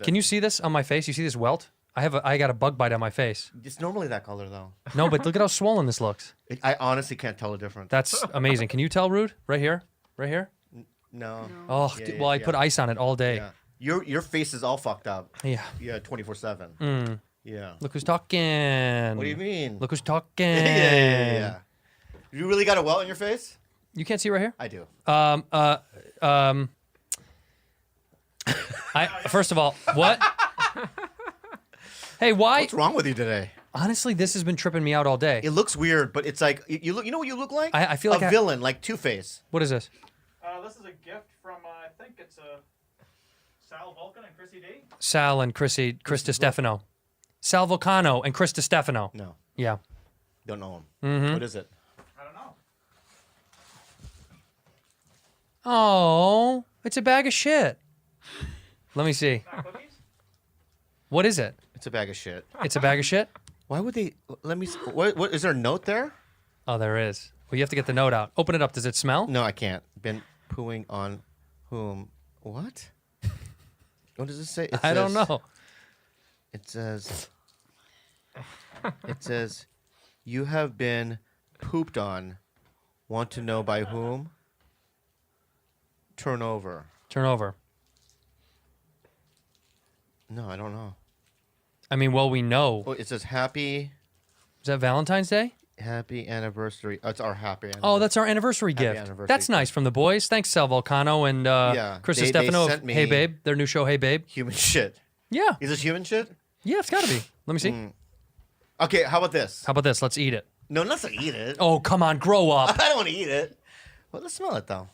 Can you see this on my face? You see this welt? I got a bug bite on my face. It's normally that color though. No, but look at how swollen this looks. I honestly can't tell the difference. That's amazing. Can you tell, Rude? Right here? Right here? No. Oh, well, I put ice on it all day. Yeah. Your face is all fucked up. Yeah. Yeah, 24/7. Yeah. Look who's talking. What do you mean? Look who's talking. Yeah. You really got a welt on your face? You can't see right here? I do. First of all, what? Hey, why? What's wrong with you today? Honestly, this has been tripping me out all day. It looks weird, but it's like you look. You know what you look like? I feel like a villain, like Two-Face. What is this? This is a gift from I think it's Sal Vulcan and Chrissy D. Sal and Chris Distefano. Sal Vulcano and Chris Distefano. No. Yeah. Don't know him. Mm-hmm. What is it? I don't know. Oh, it's a bag of shit. Let me see. Cookies? What is it? It's a bag of shit. It's a bag of shit? Why would they? Let me. What is there a note there? Oh, there is. Well, you have to get the note out. Open it up. Does it smell? No, I can't. Been pooing on whom? What? What does it say? I don't know. It says. It says, you have been pooped on. Want to know by whom? Turn over. Turn over. No, I don't know. I mean, well, we know. Oh, it says happy. Is that Valentine's Day? Happy anniversary. Oh, it's our happy anniversary. Oh, that's our anniversary Happy gift. anniversary That's nice gift. from the boys. Thanks, Sal Volcano and Chris they Stefano sent of me- Hey Babe, their new show, Hey Babe. Human shit. Yeah. Is this human shit? Yeah, it's got to be. Let me see. Okay, how about this? How about this? Let's eat it. No, let's not eat it. Oh, come on. Grow up. I don't want to eat it. Well, let's smell it, though.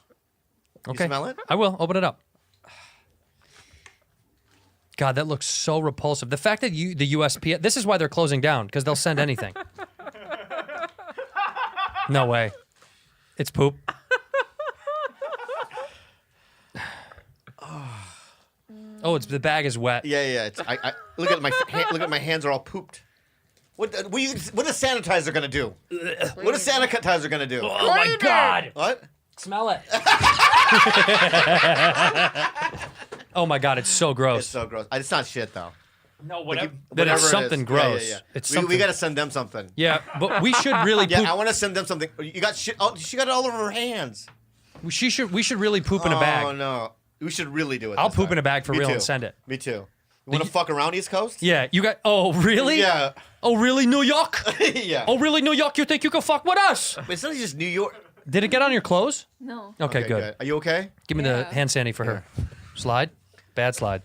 Okay. You smell it? I will. Open it up. God, that looks so repulsive. The fact that the USPS, this is why they're closing down, because they'll send anything. No way. It's poop. Oh, the bag is wet. Yeah. It's, I look at my hands are all pooped. What the sanitizer gonna do? What is sanitizer gonna do? Oh my God. What? Smell it. Oh my God, it's so gross. It's so gross. It's not shit though. No, Whatever Then it's it is. something gross. Yeah. It's We something. gotta send them something. Yeah, but we should really Yeah, poop. I want to send them something. You got shit. Oh, she got it all over her hands. We should really poop in a bag. Oh no, we should really do it. I'll this poop time. in a bag for Me real too. and send it. Me too. You want to fuck around East Coast? Yeah, you got. Oh really? Yeah. Oh really, New York? Yeah. Oh really, New York? You think you can fuck with us? But it's not just New York. Did it get on your clothes? No. Okay, good. Are you okay? Give me the Yeah. hand sandy for her. Slide. Bad slide.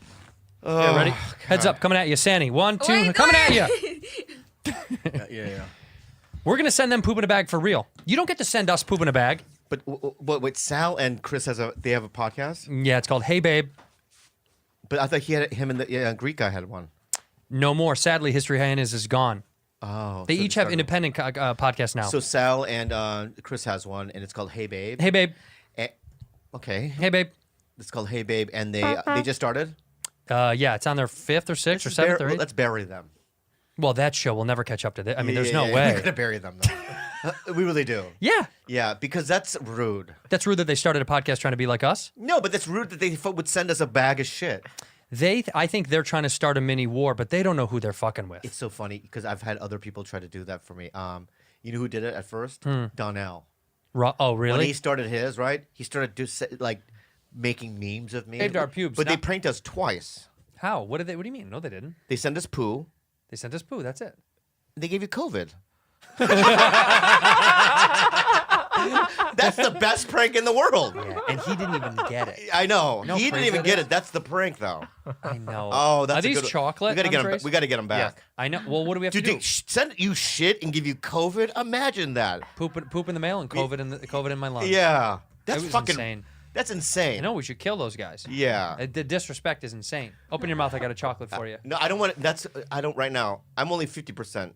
Oh, Ready? Heads up, coming at you, Sandy. 1, 2, Wait, coming at no. you. Yeah. We're gonna send them poop in a bag for real. You don't get to send us poop in a bag. But wait, Sal and Chris have a podcast. Yeah, it's called Hey Babe. But I thought him and the Greek guy had one. No more. Sadly, History Hyenas is gone. Oh. They so each have started- independent podcasts now. So Sal and Chris has one, and it's called Hey Babe. Hey Babe. Okay. Hey Babe. It's called Hey Babe, and they just started. Yeah, it's on their 5th or 6th or 7th or 8th. Let's bury them. Well, that show will never catch up to that. I mean, there's Yeah, no We way. gotta bury them. Though. We really do. Yeah. Yeah, because that's rude. That's rude that they started a podcast trying to be like us. No, but that's rude that they would send us a bag of shit. I think they're trying to start a mini war, but they don't know who they're fucking with. It's so funny because I've had other people try to do that for me. You know who did it at first? Donnell. Oh, When really? he started his, right? He started making memes of me. Shaved our pubes, But they not- pranked us twice. How? What do you mean? No, they didn't. They sent us poo. They sent us poo. That's it. They gave you COVID. That's the best prank in the world. Yeah, and he didn't even get it. I know. No He didn't prank even that get is? it. That's the prank, though. I know. Oh, that's Are a these good chocolate? We gotta get them. entrees? We gotta get them back. I know. Well, what do we have to do? Send you shit and give you COVID? Imagine that. Poop in the mail and COVID in my lungs. Yeah, that's It was fucking insane. That's insane. I know we should kill those guys. Yeah. The disrespect is insane. Open your mouth. I got a chocolate for you. No, I don't want. I don't right now. I'm only 50%.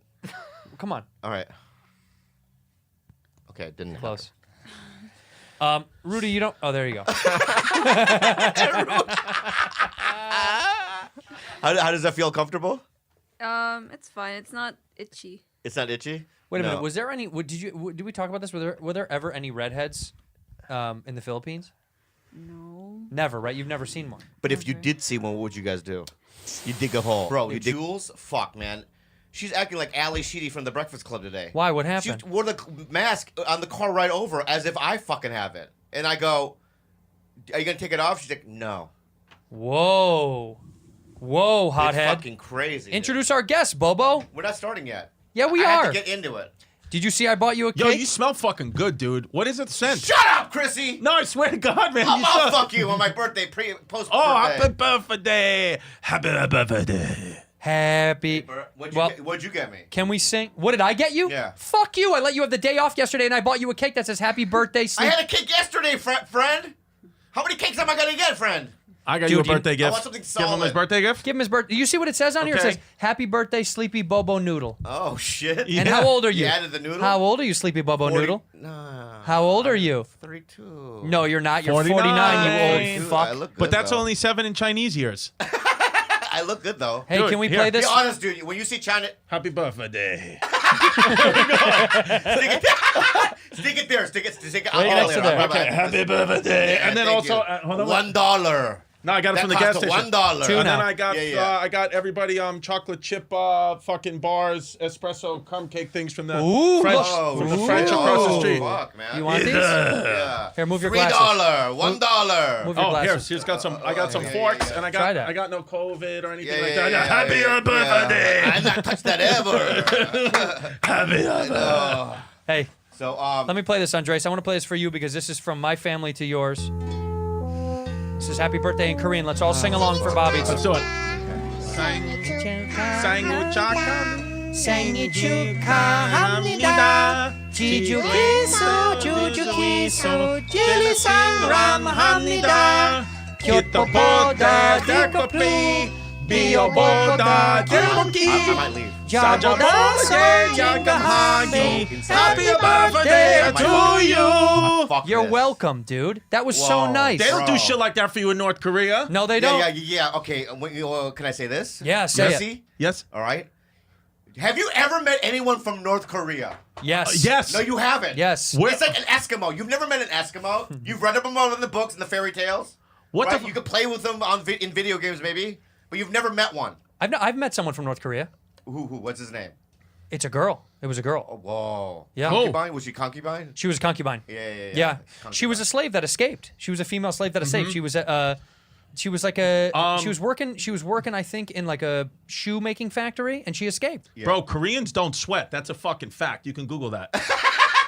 Come on. All right. Okay, it didn't happen. Close. Rudy, you don't. Oh, there you go. How does that feel? Comfortable? It's fine. It's not itchy. It's not itchy. Wait a No. minute. Was there any? Did we talk about this? Were there ever any redheads in the Philippines? No. Never, right? You've never seen one. But if you did see one, what would you guys do? You dig a hole. Bro, Jules, fuck, man. She's acting like Ali Sheedy from The Breakfast Club today. Why? What She happened? wore the mask on the car ride over as if I fucking have it. And I go, are you going to take it off? She's like, no. Whoa. Whoa, It's hothead. fucking crazy. dude. Introduce our guest, Bobo. We're not starting yet. Yeah, we I are. have to get into it. Did you see I bought you a Yo, cake? you smell fucking good, dude. What is it scent? Shut up, Chrissy! No, I swear to God, man. I'll you smell- fuck you on my birthday, post-birthday. Oh, happy birthday. Happy birthday. Happy. What'd you get me? Can we sing? What did I get you? Yeah. Fuck you. I let you have the day off yesterday and I bought you a cake that says happy birthday, I sleep. had a cake yesterday, friend. How many cakes am I gonna get, friend? I got Dude, you a birthday I gift. want something Give him his solid. birthday gift? Give him his birthday. You see what it says on here? It Okay. says happy birthday, sleepy Bobo Noodle. Oh shit! Yeah. And how old are You you? added the noodle. How old are you, sleepy Bobo 40 Noodle? Nah. How old are you? 32. No, you're not. You're 49, 49, you Dude, old I fuck. look good, But that's though. only 7 in Chinese years. I look good though. Hey, Dude, can we here. play Be this? honest, dude. When you see China, Happy birthday. stick it there. Stick it. Right next to there. Okay, happy birthday. Yeah, And then thank also, you. hold on. $1. No, I got it That from the gas cost station. $1. Two And now. then I got Yeah. I got everybody chocolate chip fucking bars, espresso cum cake things from the Ooh, French look. from the Ooh. French across the Oh, street. fuck, man. You want these? Yeah. Here, move your $3, glasses. $1. Move your Oh, glasses. here's got some. I got some yeah, forks, yeah. and I Try got that. I got no COVID or anything Yeah, like yeah, that. yeah, Happy yeah, birthday. yeah. I've not touched that ever. Happy birthday. Hey, So let me play this, Andres. I want to play this for you because this is from my family to yours. This is happy birthday in Korean. Let's all sing along for Bobby. Let's do it. 생일 축하합니다. 지주께서 사랑합니다. 깃도보다 달콤히 비오보다 I 즐겁기 might leave. 사자보다 건강하기 Happy birthday to you. Fuck You're this. welcome, dude. That was so Whoa. nice. They don't do Bro. shit like that for you in North Korea. No, they don't. Yeah. Okay. Can I say this? Yeah, say it. Chrissy? Yes. All right. Have you ever met anyone from North Korea? Yes. Yes. No, you haven't. Yes. Where- It's like an Eskimo. You've never met an Eskimo. You've read them all in the books and the fairy tales. What right? the? You could play with them in video games, maybe, but you've never met one. I've met someone from North Korea. Who? What's his name? It's a girl. It was a girl. Oh, whoa. Yeah. Concubine? Was she concubine? She was a concubine. Yeah. Yeah. She was a slave that escaped. She was a female slave that escaped. She was like a she was working I think in like a shoe making factory and she escaped. Yeah. Bro, Koreans don't sweat. That's a fucking fact. You can Google that.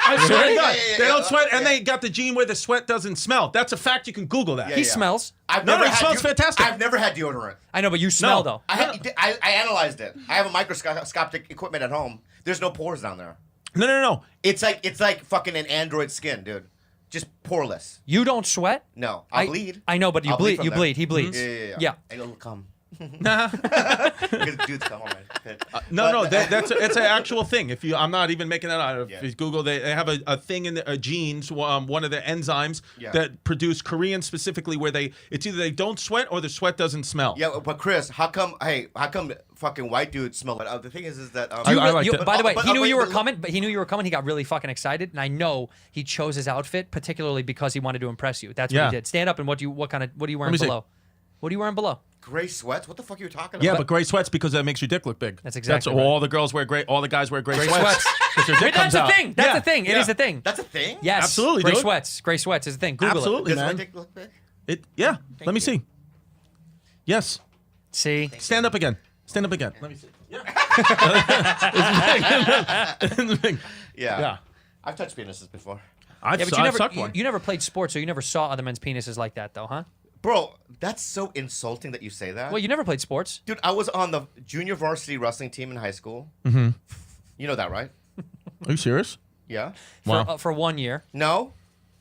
I swear to Really? God, Yeah. they don't sweat, and they got the gene where the sweat doesn't smell. That's a fact. You can Google that. Yeah, He smells. I've No, never it had smells fantastic. I've never had deodorant. I know, but you smell No. though. I analyzed it. I have a microscopic equipment at home. There's no pores down there. No. It's like fucking an android skin, dude. Just poreless. You don't sweat? No, I'll bleed. I know, but you I'll bleed. from You there. bleed. He bleeds. Yeah. Yeah. It'll come. Nah. Because dudes come on my No, that's it's an actual thing. If you, I'm not even making that out. If Yeah. you Google, they have a thing in the genes, one of the enzymes Yeah. that produce Korean specifically, where it's either they don't sweat or the sweat doesn't smell. Yeah, but Chris, how come fucking white dudes smell it? The thing is that You I re- like you- that. by the way, But- he knew wait, you were but- coming. But he knew you were coming. He got really fucking excited, and I know he chose his outfit particularly because he wanted to impress you. That's what Yeah. he did. Stand up and what are you wearing me see. below? What are you wearing below? gray sweats. What the fuck are you talking Yeah, about? but gray sweats because that makes your dick look big. That's exactly That's right. all the girls wear gray. All the guys wear gray, Gray sweats. sweats. 'Cause their dick That's comes a out. thing. That's Yeah, a thing. It yeah. is a thing. That's a thing. Yes, Absolutely, Gray dude. sweats. Gray sweats is a thing. Google Absolutely, Does my man. dick look big? Yeah. Let me see. Yes. it. See, Stand up again. Stand up again. Let me see. It's big. Yeah. Yeah. I've touched penises before. I've, yeah, but I've sucked one. you never played sports, so you never saw other men's penises like that, though, huh? Bro, that's so insulting that you say that. Well, you never played sports. Dude, I was on the junior varsity wrestling team in high school. Mm-hmm. You know that, right? Are you serious? Yeah. Wow. For 1 year. No.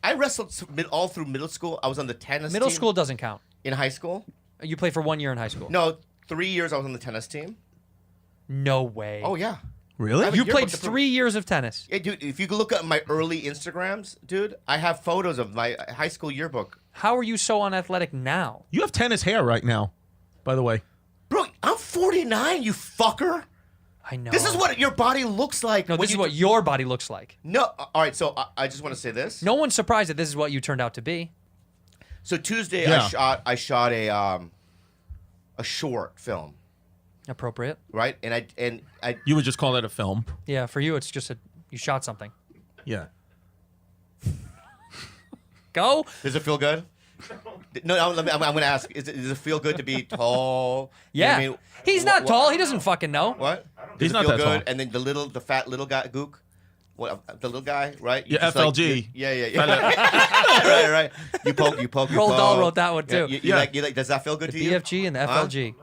I wrestled all through middle school. I was on the tennis Middle team school doesn't count. in high school. You played for 1 year in high school. No, 3 years I was on the tennis team. No way. Oh, yeah. Really? have a You yearbook played to prove- 3 years of tennis. Yeah, dude, if you could look at my early Instagrams, dude, I have photos of my high school yearbook. How are you so unathletic now? You have tennis hair right now, by the way. Bro, I'm 49, you fucker. I know. This is what your body looks like. No, when this is you what your body looks like. No, all right, so I just want to say this. No one's surprised that this is what you turned out to be. So Tuesday, Yeah. I shot a short film, Appropriate. right? And I You would just call that a film. Yeah, for you, it's just you shot something. Yeah. Go. does it feel good? No, I'm going to ask. Does it feel good to be tall? You know Yeah. what I mean? He's not tall. He doesn't fucking know. What? He's Does it not feel that good? tall. And then the fat little guy, Gook. What, the little guy, right? You Yeah, just like- FLG. yeah. right. You poke. Roald Dahl wrote that one, too. You like. Does that feel good to you? BFG and the Huh? FLG.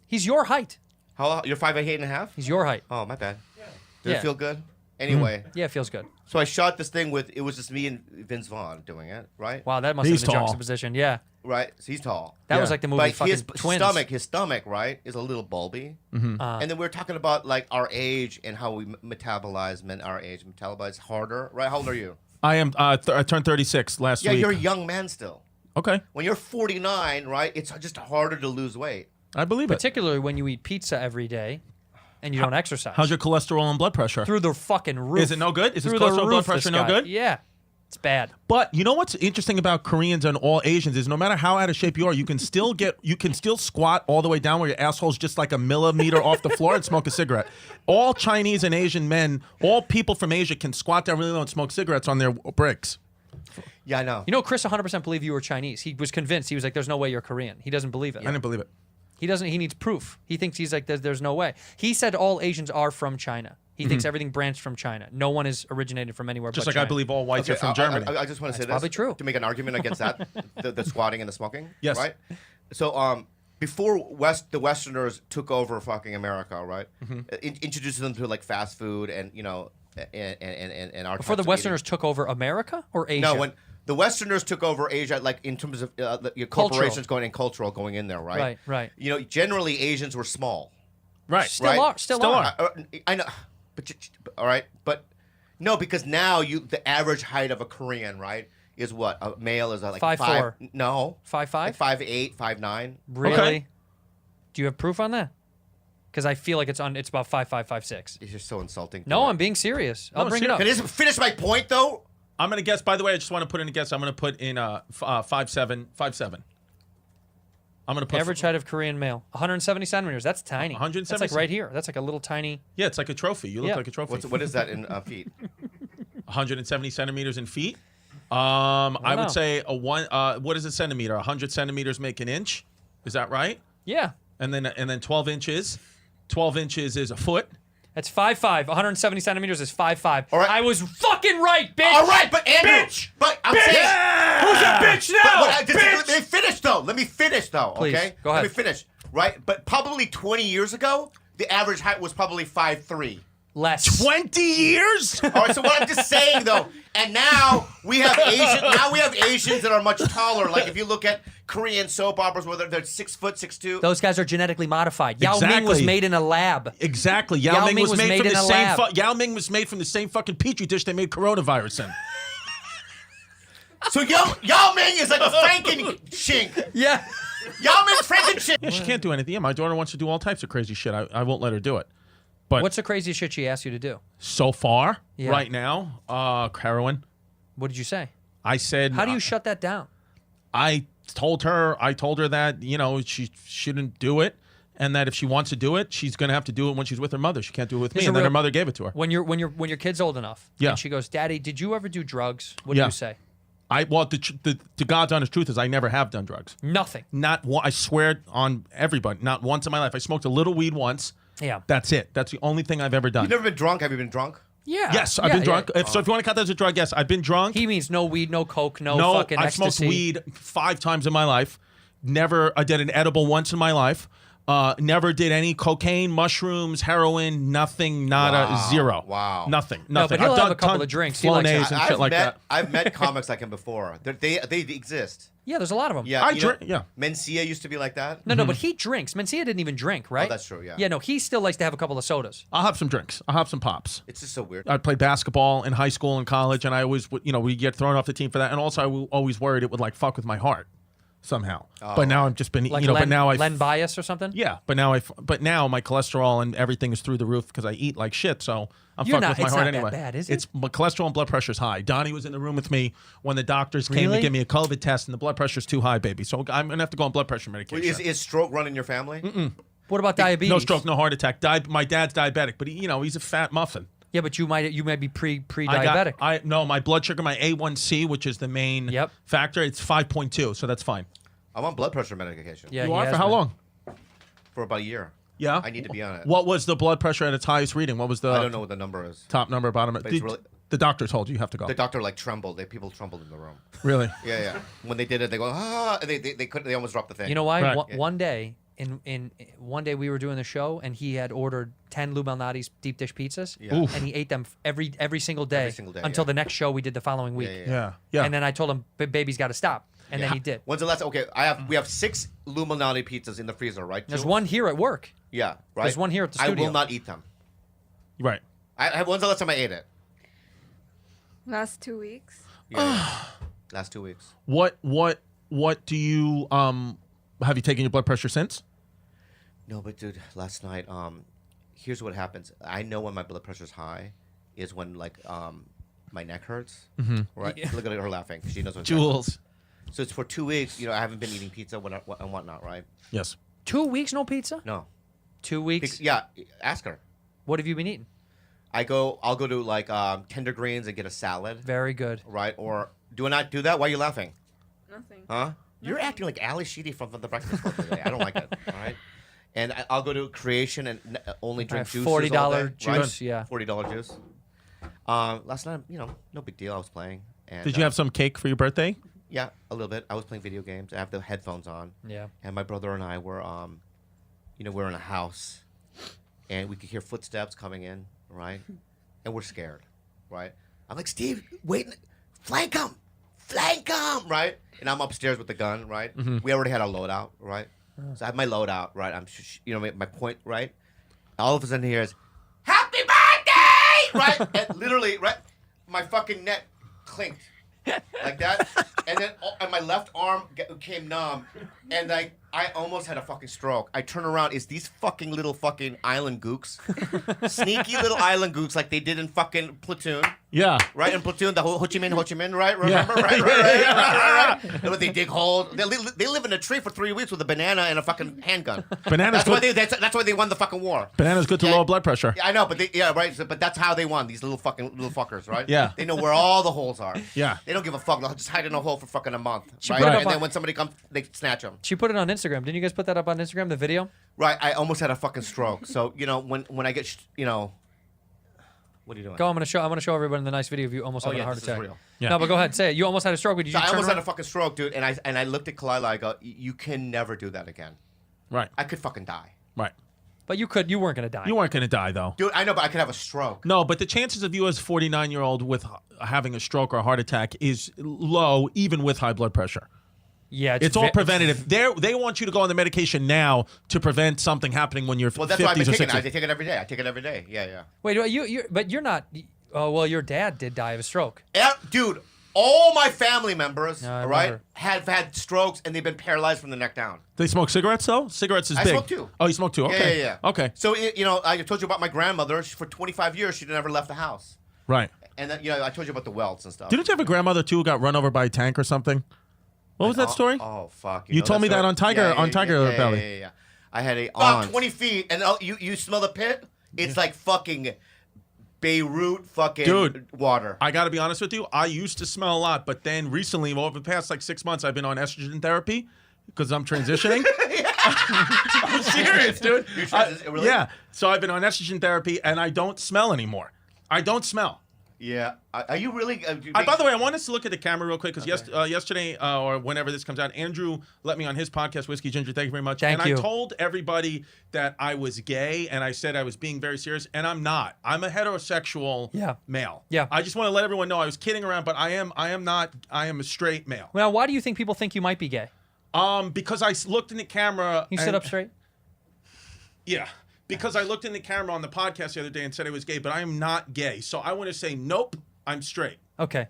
He's your height. How you're 5'8.5"? He's your height. Oh, my bad. Does Yeah. it feel good? Anyway, Yeah, it feels good. so I shot this thing with. It was just me and Vince Vaughn doing it, right? Wow, that must He's have been a tall. juxtaposition. Yeah. Right. So he's tall. That was Yeah. like the movie But fucking his Twins. stomach, right, is a little bulby. And then we were talking about like our age and how we metabolize our age, metabolize harder, right? How old are you? I am. I turned 36 last Yeah, week. you're a young man still. Okay. When you're 49, right, it's just harder to lose weight. I believe it. Particularly when you eat pizza every day and you don't exercise. How's your cholesterol and blood pressure? Through the fucking roof. Is it no good? Is his Through the cholesterol and blood roof, pressure this no guy. good? Yeah. It's bad. But you know what's interesting about Koreans and all Asians is no matter how out of shape you are, you can still squat all the way down where your asshole's just like a millimeter off the floor and smoke a cigarette. All Chinese and Asian men, all people from Asia can squat down really low and smoke cigarettes on their bricks. Yeah, I know. You know, Chris 100% believed you were Chinese. He was convinced. He was like, there's no way you're Korean. He doesn't believe it. I didn't believe it. He doesn't. He needs proof. He thinks he's like, there's no way. He said all Asians are from China. He thinks everything branched from China. No one is originated from anywhere Just but like China. I believe all whites are from Germany. I just want to say this. probably true. To make an argument against that, the squatting and the smoking. Yes. Right? So, before the Westerners took over fucking America, right? Introducing them to like fast food and, you know, and our Before the types of Westerners took over America or Asia? No, when the Westerners took over Asia, like in terms of your corporations going in, cultural going in there, right? Right. You know, generally Asians were small. Right. Still are. Still are. I know, but all right, but no, because now the average height of a Korean, right, is what a male is like 5'4". No, 5'5"? like 5'8", 5'9". Really? Okay. Do you have proof on that? Because I feel like it's about 5'5", 5'6". It's just so insulting. No, I'm being serious. I'll No, bring it up. Can I finish my point though? I'm going to guess, by the way, I just want to put in a guess. I'm going to put in 5'7". 5'7". I'm going to put Average height of Korean male, 170 centimeters. That's tiny. 170 That's like right here. That's like a little tiny. Yeah, it's like a trophy. You look Yeah. like a trophy. What is that in feet? 170 centimeters in feet. I know. would say what is a centimeter? 100 centimeters make an inch. Is that right? Yeah. And then 12 inches. 12 inches is a foot. That's 5'5". 170 centimeters is 5'5". All right. I was fucking right, bitch. All right, but Andrew, Bitch! but I'm saying. Who's a bitch now? Let me finish though. Let me finish though. Please, Okay. go ahead. Let me finish. Right, but probably 20 years ago, the average height was probably 5'3". Less. 20 years? All right, so what I'm just saying though, and now we have Asians that are much taller. Like if you look at Korean soap operas, where they're 6 foot, 6'2". Those guys are genetically modified. Yao Ming was Exactly. made in a lab. Exactly. Yao Ming was made from in the a same lab. Yao Ming was made from the same fucking petri dish they made coronavirus in. So Yao Ming is like a Frankenschink. Yeah. Yao Ming's Frankenschink. Yeah, she can't do anything. Yeah, my daughter wants to do all types of crazy shit. I won't let her do it. But What's the craziest shit she asked you to do? so far, Yeah. right now, heroin. What did you say? I said, How do you shut that down? I told her that, you know, she shouldn't do it. And that if she wants to do it, she's going to have to do it when she's with her mother. She can't do it with me. There's And a then her real- mother gave it to her. When your kid's old enough, Yeah. and she goes, "Daddy, did you ever do drugs?" What do Yeah. you say? The God's honest truth is I never have done drugs. Nothing. Not one. I swear on everybody. Not once in my life. I smoked a little weed once. Yeah. That's it. That's the only thing I've ever done. You've never been drunk? Have you been drunk? Yeah. Yes, I've Yeah, been yeah. drunk. So if you want to count that as a drug, yes, I've been drunk. He means no weed, no coke, no, No, fucking I've ecstasy. smoked weed 5 times in my life. I did an edible once in my life. Never did any cocaine, mushrooms, heroin, nothing, nada, Wow. zero. Wow. Nothing. No, but I've he'll done have a couple of drinks. He likes Flonase it. and shit like that. I've met comics like him before. They exist. Yeah, there's a lot of them. Yeah, I you know, drink. Yeah. Mencia used to be like that. No, but he drinks. Mencia didn't even drink, right? Oh, that's true, yeah. Yeah, no, he still likes to have a couple of sodas. I'll have some drinks. I'll have some pops. It's just so weird. I played basketball in high school and college, and I always, we get thrown off the team for that. And also, I was always worried it would like fuck with my heart. somehow. But now I've just been, Like but now Len bias or something? yeah, but now my cholesterol and everything is through the roof because I eat like shit. So I'm You're fucked not- with my it's heart not that anyway. bad, is It's my cholesterol and blood pressure's high. Donnie was in the room with me when the doctors came Really? to give me a COVID test, and the blood pressure's too high, baby. So I'm gonna have to go on blood pressure medication. Is stroke running in your family? What about diabetes? No stroke, no heart attack. My dad's diabetic, but he's a fat muffin. Yeah, but you might be pre-diabetic. No, my blood sugar, my A1C, which is the main Yep. factor, it's 5.2, so that's fine. I'm on blood pressure medication. Yeah, You he are has for how been. long? For about a year. Yeah, I need to be on it. What was the blood pressure at its highest reading? What was the I don't know what the number is. top number, bottom? it's really- The doctor told you have to go. The doctor trembled. People trembled in the room. Really? Yeah. When they did it, they go and they couldn't. They almost dropped the thing. You know why? Right. One day, one day we were doing the show, and he had ordered 10 Lou Malnati's deep dish pizzas, Yeah. Oof. and he ate them every single day, single day, until yeah. the next show we did the following week. Yeah. And then I told him, "Baby's got to stop," and then he did. When's the last? Okay, we have 6 Illuminati pizzas in the freezer, right? There's Jules? one here at work. Yeah, right. There's one here at the I studio. will not eat them. Right. When's the last time I ate it? Last 2 weeks. Yeah. Last 2 weeks. What do you have you taken your blood pressure since? No, but dude, last night, here's what happens. I know when my blood pressure's high is when my neck hurts. Mm-hmm. Right? Yeah. Look at her laughing. She knows what. Jules. So it's for 2 weeks. I haven't been eating pizza and whatnot, right? Yes. 2 weeks no pizza. No. 2 weeks. Yeah. Ask her. What have you been eating? I'll go to Tender Greens and get a salad. Very good. Right? Or do I not do that? Why are you laughing? Nothing. Huh? You're acting like Ali Sheedy from the Breakfast Club today. I don't like it. All right. And I'll go to Creation and only drink juices all $40 day, juice. right? Yeah. $40 juice. Last night, no big deal. I was playing. And, Did you have some cake for your birthday? Yeah, a little bit. I was playing video games. I have the headphones on. Yeah. And my brother and I were, we're in a house, and we could hear footsteps coming in, right? And we're scared, right? I'm like, Steve, wait, flank him, right? And I'm upstairs with the gun, right? Mm-hmm. We already had our loadout, right? So I have my loadout, right? I'm, my point, right? All of a sudden, here's "Happy birthday!" right? And literally, right, my fucking neck clinked like that, and then and my left arm became numb, and I almost had a fucking stroke. I turn around, it's these fucking little fucking island gooks, sneaky little island gooks like they did in fucking Platoon. Yeah. Right, in Platoon, the Ho Chi Minh, right? Remember? Right. And they dig holes. They live in a tree for 3 weeks with a banana and a fucking handgun. Bananas That's why they won the fucking war. Banana's good to lower blood pressure. Yeah, I know, but right. But that's how they won. These little fuckers, right? Yeah. They know where all the holes are. Yeah. They don't give a fuck. They'll just hide in a hole for fucking a month, right? put it up And on- then when somebody comes, they snatch them. She put it on Instagram. Didn't you guys put that up on Instagram? The video. Right. I almost had a fucking stroke. So when I get what are you doing? Go. I'm gonna show everybody the nice video of you almost having a heart this is attack. real. Yeah. No, but go ahead. Say it. You almost had a stroke. Did you So I turn almost around? had a fucking stroke, dude. And I looked at Kalila. I go, you can never do that again. Right. I could fucking die. Right. But you could. You weren't gonna die. You weren't going to die, though. Dude, I know, but I could have a stroke. No, but the chances of you as a 49-year-old with having a stroke or a heart attack is low, even with high blood pressure. Yeah. It's all preventative. They want you to go on the medication now to prevent something happening when you're 50s Well, that's why I've been or taking it. 60s. I take it every day. I take it every day. Yeah. Wait. But you're not. Oh well, your dad did die of a stroke. Dude, all my family members, I all right, remember. have had strokes and they've been paralyzed from the neck down. They smoke cigarettes, though? Cigarettes is I big. smoke too. Oh, you smoke too? Okay. Yeah. Okay. So, I told you about my grandmother. For 25 years, she never left the house. Right. And then, I told you about the welts and stuff. Didn't you have a grandmother, too, who got run over by a tank or something? What was that story? Oh, fuck. You told me that on Tiger Belly. Yeah. I had a aunt. 20 feet, and you smell the pit? It's like fucking Beirut fucking Dude, water. I got to be honest with you. I used to smell a lot, but then recently, over the past 6 months, I've been on estrogen therapy because I'm transitioning. I'm serious, dude. Really? Yeah. So I've been on estrogen therapy, and I don't smell anymore. I don't smell. Yeah. Are you really? By the way, I want us to look at the camera real quick because yesterday or whenever this comes out, Andrew let me on his podcast, Whiskey Ginger. Thank you very much. Thank you. I told everybody that I was gay, and I said I was being very serious, and I'm not. I'm a heterosexual male. Yeah. I just want to let everyone know I was kidding around, but I am not. I am a straight male. Now, why do you think people think you might be gay? Because I looked in the camera. You sit up straight. Yeah. Because I looked in the camera on the podcast the other day and said I was gay, but I am not gay. So I want to say, nope, I'm straight. Okay.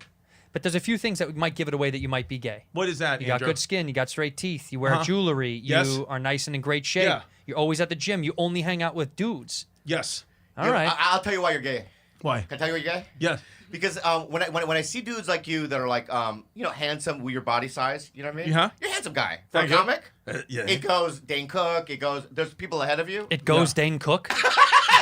But there's a few things that might give it away that you might be gay. What is that, You got Andrew? good skin. You got straight teeth. You wear jewelry. You Yes. are nice and in great shape. Yeah. You're always at the gym. You only hang out with dudes. Yes. All right. I'll tell you why you're gay. Why? Can I tell you why you're gay? Yes. Because when I see dudes like you that are like handsome with your body size, you know what I mean? Yeah. You're a handsome guy. For Thank a you. comic, Yeah. it goes Dane Cook. It goes. There's people ahead of you. It goes Dane Cook.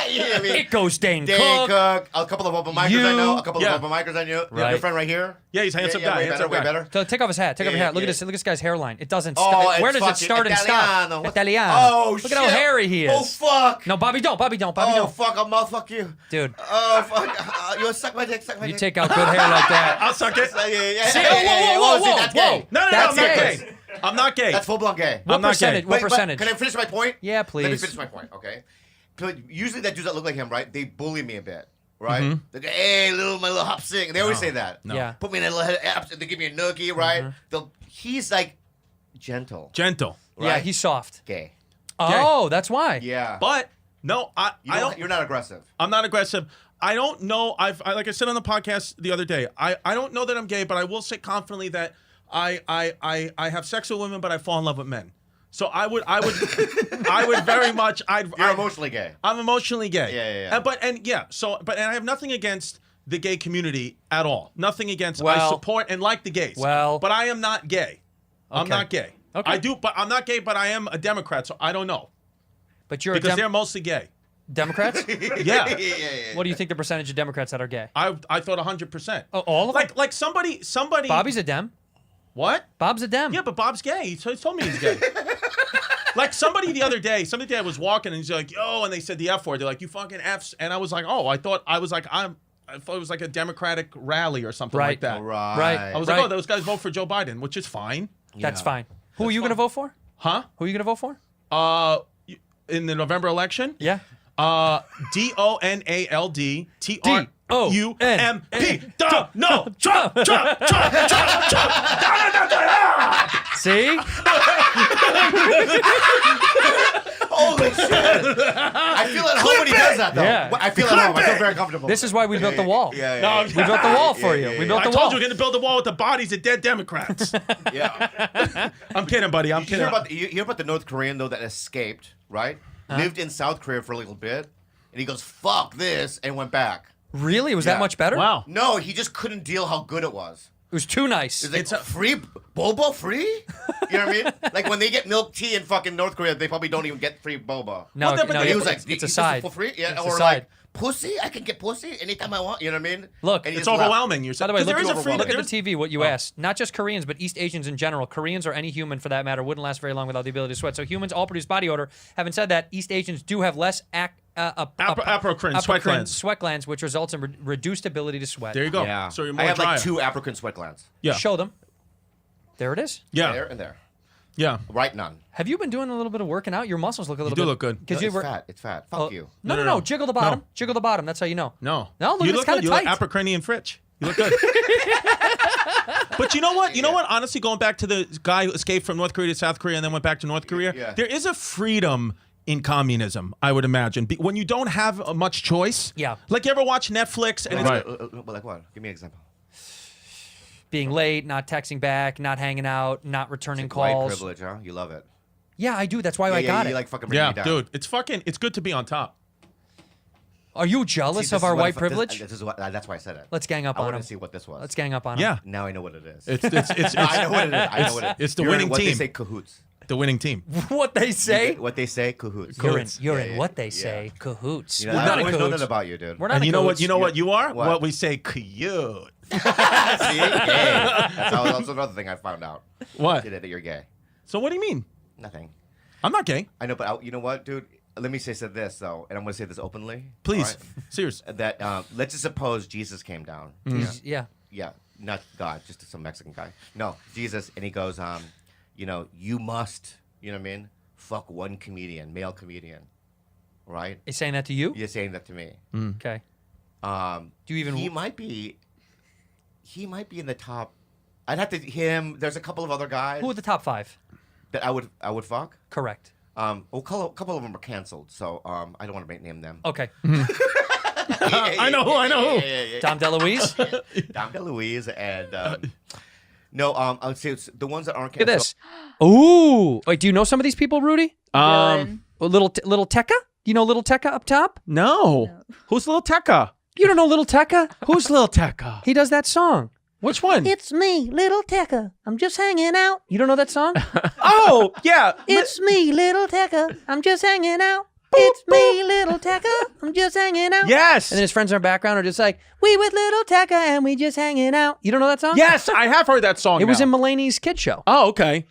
You know what I mean? It goes Dane Dane Cook. Cook. A couple of open micers I know. A couple Yeah. of open micers I knew. Right. Your friend right here. Yeah, he's a handsome guy. Way handsome better. guy. Way better. So take off his hat. Take off his Yeah, hat. Look yeah. at this. Look at this guy's hairline. It doesn't. Oh, Where it's does it fucking start and stop? Italiano. What- Italiano. Oh, Look shit. at how hairy he is. Oh fuck. No, Bobby, don't. Bobby, don't. Bobby, Oh don't. fuck. I'll mouthfuck you. Dude, Oh fuck. You suck my dick. Suck my you dick. take out good hair like that. I'll suck it. Yeah. See, Hey, whoa, hey, whoa, hey, whoa, see, whoa, that's whoa. gay. No, I'm That's not gay. gay. I'm not gay. That's full blown gay. What I'm not gay. percentage? What But percentage? can I finish my point? Yeah, Let me please. finish my point, okay? But usually that dudes that look like him, right? They bully me a bit, right? Mm-hmm. They go, hey, my little hop sing. They always say that. No. Yeah. Put me in a little apps. They give me a noogie, right? Mm-hmm. He's like gentle, Gentle. Yeah, right? he's soft. gay. Oh, that's why. Yeah. But no, I don't. You're not aggressive. I'm not aggressive. I don't know. Like I said on the podcast the other day. I don't know that I'm gay, but I will say confidently that I have sex with women, but I fall in love with men. So I would very much. You're emotionally gay. I'm emotionally gay. Yeah. And I have nothing against the gay community at all. Nothing against. I Well- support and like the gays. Well- but I am not gay. I'm Okay. not gay. Okay. I do, but I'm not gay. But I am a Democrat, so I don't know But you're because a they're mostly gay. Democrats? Yeah. What do you think the percentage of Democrats that are gay? I thought 100%. Oh, all of them? Like somebody. Bobby's a Dem. What? Bob's a Dem. Yeah, but Bob's gay. He told me he's gay. Like somebody the other day was walking and he's like, yo, and they said the F word. They're like, you fucking Fs. And I was like, oh, I thought it was like a Democratic rally or something Right. like that. Right. I was Right. like, oh, those guys vote for Joe Biden, which is fine. That's Yeah. fine. Who are you going to vote for? Huh? Who are you going to vote for? In the November election? Yeah. DONALD TRUMP. Donald Trump. See? Holy shit! I feel at home when he does that, though. Yeah. I feel at home. I feel very comfortable. This is why we built the wall. Yeah. No, We built the wall for you. We built I the wall. told you we're going to build a wall with the bodies of dead Democrats. Yeah. I'm kidding, buddy. I'm You kidding. hear about the North Korean though that escaped, right? Lived in South Korea for a little bit, and he goes, "Fuck this," and went back. Really? It was Yeah. that much better? Wow. No, he just couldn't deal how good it was. It was too nice. It's like free boba free. You know what I mean? Like when they get milk tea in fucking North Korea, they probably don't even get free boba. No, Well, but no, he He was like, it's "This a is side. for free." Yeah, It's a or side. like pussy. I can get pussy anytime I want. You know what I mean? Look, And he It's just left. overwhelming. You're By the way, there look, is a freedom. look at There's- the TV, what you asked. Not just Koreans, but East Asians in general. Koreans or any human, for that matter, wouldn't last very long without the ability to sweat. So humans all produce body odor. Having said that, East Asians do have less apocrine sweat glands. sweat glands, which results in reduced ability to sweat. There you go. Yeah. So you're more I have dry. like 2 apricot sweat glands. Yeah. Show them. There it is. Yeah. There and there. Yeah. Right none. Have you been doing a little bit of working out? Your muscles look a little do bit. look good. Because No, you it's were. fat. It's fat. Fuck Oh, you. No, No. Jiggle the bottom. No. Jiggle the bottom. That's how you know. No. No, look, you it's look kinda good. You look tight. apocrine and Fritch. You look good. But you know what? You know what? Honestly, going back to the guy who escaped from North Korea to South Korea and then went back to North Korea, Yeah. there is a freedom in communism, I would imagine. When you don't have much choice. Yeah. Like you ever watch Netflix and Like, it's like what? Give me an example. Being late, not texting back, not hanging out, not returning White calls. privilege, huh? You love it. Yeah, I do. That's why I got you it. like fucking bringing yeah, me down. dude, it's good to be on top. Are you See, jealous this of is our what white if- privilege? This is what. That's why I said it. Let's gang up I on wanted him. to see what this was. Let's gang up on him. Yeah. Now I know what it is. It's I know what it is. I know what it is. it's the You're in winning what team. They say cahoots. the winning team. What they say? What they say cahoots. You're in. Cahoots. You're Yeah, in yeah, what they yeah. say. Cahoots. You know, We're I not in always know cahoots. that about you, dude. We're not And in you know what? cahoots. You know what you are? What? What we say, cute. See? Gay. That's another thing I found out. What? That you're gay. So what do you mean? Nothing. I'm not gay. I know, but you know what, dude? Let me say this though, and I'm gonna say this openly. Please, all serious. right? That let's just suppose Jesus came down. Yeah. Yeah, not God, just some Mexican guy. No, Jesus, and he goes, you must, you know what I mean? Fuck one comedian, male comedian, right? Is saying that to you? You're saying that to me. Okay. Do you even? He might be in the top. I'd have to him. There's a couple of other guys Who are the top 5? that I would fuck. Correct. Well, a couple of them are canceled, so I don't want to name them. Okay. I know who. Dom DeLuise. Dom DeLuise and no, I would say it's the ones that aren't. Look at this. Ooh. Wait, do you know some of these people, Rudy? Dylan. Little Tekka? You know Little Tekka up top? No. Who's Little Tekka? You don't know Little Tekka? Who's Little Tekka? He does that song. Which one? It's me, Little Tekka. I'm just hanging out. You don't know that song? Oh, yeah. It's me, Little Tekka. I'm just hanging out. It's me, Little Tekka. I'm just hanging out. Yes. And then his friends in the background are just like, we with Little Tekka and we just hanging out. You don't know that song? Yes, I have heard that song. It was now. in Mulaney's kid show. Oh, okay.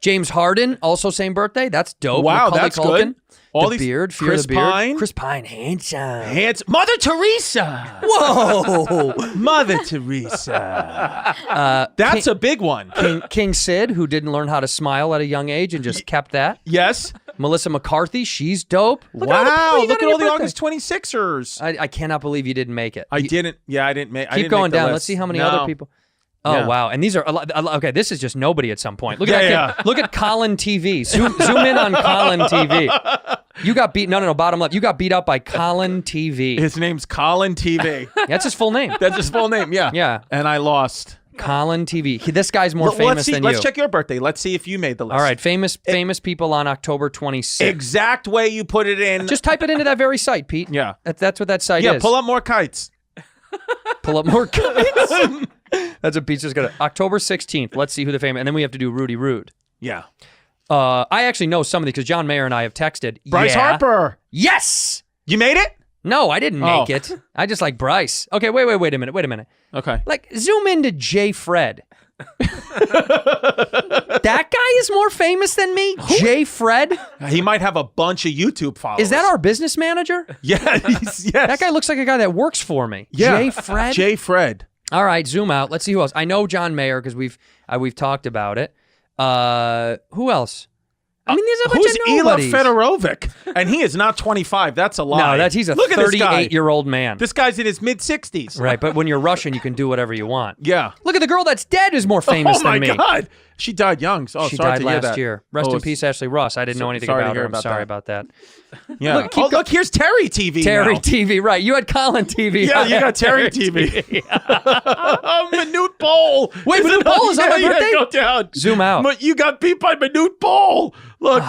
James Harden, also same birthday. That's dope. Wow, Macaulay that's Culkin. good. All the these beard, Fear Chris of the Beard. Pine. Chris Pine, handsome. Mother Teresa. Whoa. Mother Teresa. That's a big one. King Sid, who didn't learn how to smile at a young age and just kept that. Yes. Melissa McCarthy, she's dope. Wow, look at all the August August 26ers. I cannot believe you didn't make it. I didn't make Keep going the down. list. Let's see how many No. other people. Oh, Yeah. wow. And these are, okay, this is just nobody at some point. Look at Yeah, that kid. Look at Colin TV. Zoom in on Colin TV. You got beat, no, bottom left. You got beat up by Colin TV. His name's Colin TV. That's his full name. That's his full name, yeah. Yeah. And I lost. Colin TV. This guy's more famous than you. Let's check your birthday. Let's see if you made the list. All right, famous people on October 26th. Exact way you put it in. Just type it into that very site, Pete. Yeah. That's what that site Yeah, is. pull up more kites. Pull up more kites. That's what Pete's just gonna. October 16th. Let's see who the famous. And then we have to do Rudy Rude. Yeah. I actually know some of these because John Mayer and I have texted. Bryce Harper. Yes. You made it? No, I didn't make it. I just like Bryce. Okay, wait a minute. Okay. Like, zoom into Jay Fred. That guy is more famous than me? Jay Fred? He might have a bunch of YouTube followers. Is that our business manager? Yeah, yes. That guy looks like a guy that works for me. Yeah. Jay Fred? Jay Fred. All right, zoom out. Let's see who else. I know John Mayer because we've talked about it. Who else? I mean, there's a bunch Who's of Ela nobodies. Fedorovic? And he is not 25. That's a lie. No, he's a Look at this guy. 38-year-old man. This guy's in his mid-60s. Right, but when you're Russian, you can do whatever you want. Yeah. Look at the girl that's dead is more famous Oh, my than me. God. She died young. Oh, She sorry died to hear last that. year. Rest in peace, Ashley Ross. I didn't know anything sorry to about hear her. I'm about sorry that. about that. Yeah. Look, Here's Terry TV Terry now. TV, right. You had Colin TV. Yeah, you got Terry TV. Manute Bowl. Wait, Manute Bowl is on my birthday? Yeah, go down. Zoom out. But you got beat by Manute Bowl. Look. But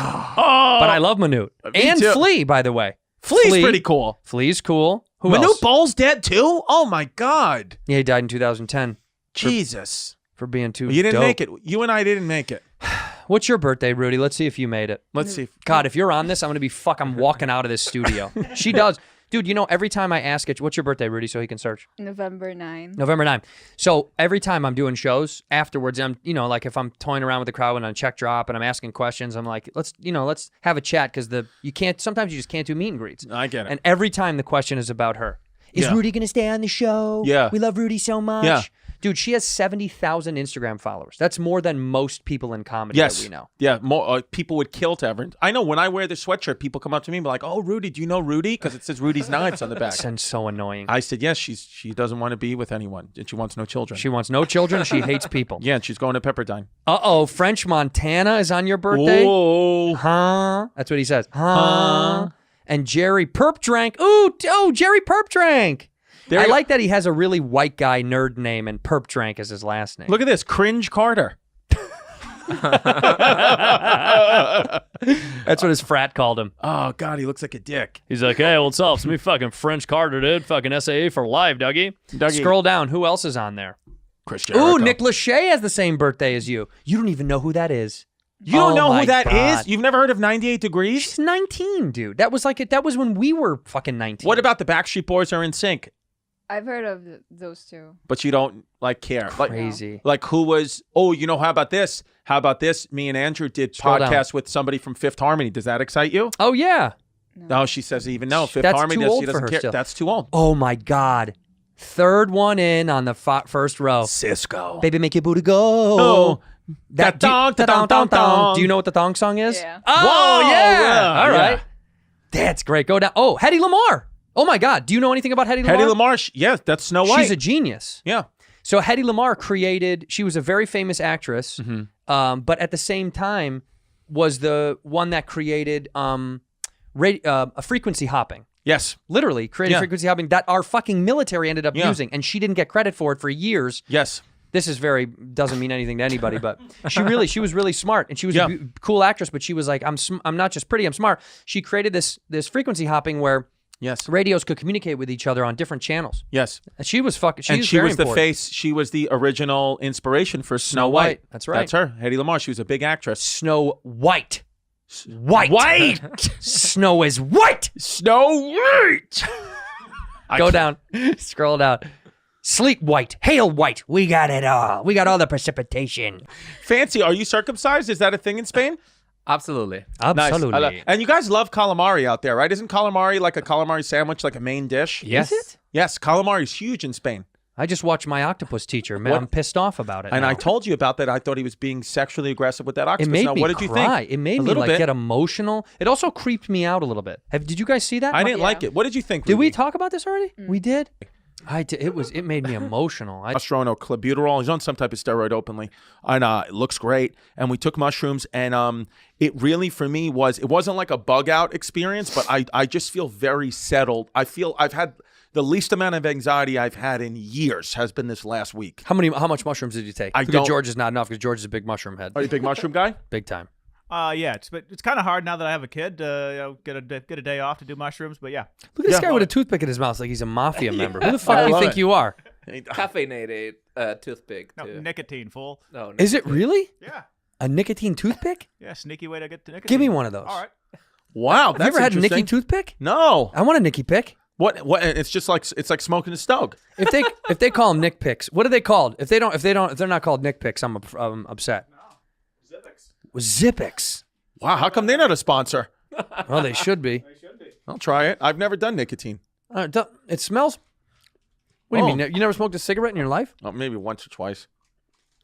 I love Manute. And too. Flea, by the way. Flea's pretty cool. Flea's cool. Who Manute else? Bowl's dead too? Oh, my God. Yeah, he died in 2010 Jesus. for being too You didn't dope. make it. You and I didn't make it. What's your birthday, Rudy? Let's see if you made it. Let's see. God, if you're on this, I'm going to be I'm walking out of this studio. She does. Dude, you know, every time I ask it, what's your birthday, Rudy, so he can search? November 9. November 9th. So every time I'm doing shows, afterwards, I'm, you know, like if I'm toying around with the crowd and on a check drop and I'm asking questions, I'm like, let's have a chat because sometimes you just can't do meet and greets. I get it. And every time the question is about her. Is Yeah. Rudy going to stay on the show? Yeah. We love Rudy so much. Yeah. Dude, she has 70,000 Instagram followers. That's more than most people in comedy that we know. Yeah, more people would kill to ever. I know when I wear the sweatshirt, people come up to me and be like, "Oh, Rudy, do you know Rudy?" Because it says Rudy's Knives on the back. That's so annoying. I said, "Yes, she doesn't want to be with anyone, and she wants no children." She wants no children. She hates people. Yeah, and she's going to Pepperdine. Uh-oh, French Montana is on your birthday? Oh, Huh? That's what he says. Huh? And Jerry Perp drank. Ooh, Jerry Perp drank. I like that he has a really white guy nerd name and Perp drank is his last name. look at this, Cringe Carter. That's what his frat called him. Oh God, he looks like a dick. He's like, hey, what's up? It's me fucking French Carter, dude. Fucking SAA for life, Dougie. Scroll down. Who else is on there? Chris Jericho. Ooh, Nick Lachey has the same birthday as you. You don't even know who that is. You don't know my who that God. is? You've never heard of 98 Degrees? She's 19, dude. That was when we were fucking 19. What about the Backstreet Boys are in sync? I've heard of those two. But you don't care. Crazy. Like who was? Oh, you know, how about this? How about this? Me and Andrew did Scroll down. podcast with somebody from Fifth Harmony. Does that excite you? Oh, yeah. No, she says even no. Fifth That's Harmony. too old She for doesn't her care. still. That's too old. Oh, my God. Third one in on the first row. Cisco. Baby, make your booty go. Oh. That Da-dong, do da-dong, da-dong. Do you know what the thong song is? Yeah. Oh, Whoa, yeah. yeah, All right. yeah. That's great. Go down. Oh, Hedy Lamarr. Oh, my God. Do you know anything about Hedy Lamarr? Hedy Lamarr. Yes, that's Snow White. She's a genius. Yeah. So Hedy Lamarr she was a very famous actress, but at the same time was the one that created a frequency hopping. Yes. Literally created Yeah. frequency hopping that our fucking military ended up Yeah. using, and she didn't get credit for it for years. Yes. This is doesn't mean anything to anybody, but she was really smart, and she was Yeah. a cool actress. But she was like, I'm not just pretty, I'm smart. She created this frequency hopping where Yes. radios could communicate with each other on different channels. Yes. And she was fucking. And she very was the important. face. She was the original inspiration for Snow White. White. That's right. That's her. Hedy Lamarr. She was a big actress. Snow White. White. White. Snow is white. Snow White. Go down. Scroll down. Sleet white. Hail white. We got it all. We got all the precipitation. Fancy. Are you circumcised? Is that a thing in Spain? Absolutely. Nice. Absolutely. I love- and you guys love calamari out there, right? Isn't calamari like a calamari sandwich, like a main dish? Yes. Is it? Yes. Calamari is huge in Spain. I just watched my octopus teacher. Man, What? I'm pissed off about it. And now. I told you about that. I thought he was being sexually aggressive with that It octopus. made Now, me what did you cry. think? It made A me little like bit. get emotional. It also creeped me out a little bit. Did you guys see that? I didn't Yeah. like it. What did you think? Did we Rudy? talk about this already? We did. It made me emotional. Testosterone, clenbuterol. He's on some type of steroid openly, and it looks great. And we took mushrooms, and it really for me it wasn't like a bug out experience, but I just feel very settled. I feel I've had the least amount of anxiety I've had in years has been this last week. How much mushrooms did you take? I Because don't- George is not enough because George is a big mushroom head. Are you a big mushroom guy? Big time. Yeah, it's kind of hard now that I have a kid to get a day off to do mushrooms, but yeah. Look at this Yeah. guy with a toothpick in his mouth like he's a mafia member. Who the I fuck do you love think it. you are? Caffeinated toothpick. No, Too. nicotine, fool. No, Is it really? Yeah. A nicotine toothpick? Yeah, sneaky way to get to nicotine. Give me one of those. All right. Wow, Have you ever had a Nicky toothpick? No. I want a Nicky pick. What? It's just like smoking a stove. If they call them Nick picks, what are they called? If they're not called Nick picks, I'm upset. Zippix. Wow, how come they're not a sponsor? Well, they should be. I'll try it. I've never done nicotine. It smells. What do you Oh. mean? You never smoked a cigarette in your life? Oh, maybe once or twice.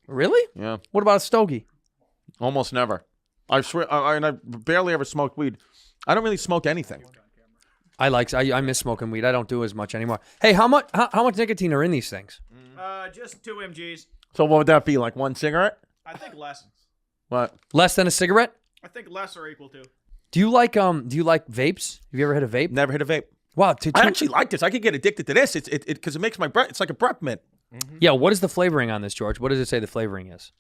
Really? Yeah, What about a stogie? almost never. I swear, I barely ever smoked weed. I don't really smoke anything. I miss smoking weed. I don't do as much anymore. Hey, how much nicotine are in these things? Just 2 mgs. So what would that be? Like one cigarette? I think less. What? Less than a cigarette? I think less or equal to. Do you like vapes? Have you ever hit a vape? Never hit a vape. Wow. I actually like this. I could get addicted to this. It because it makes my breath. It's like a breath mint. Yeah. What is the flavoring on this, George? What does it say the flavoring is?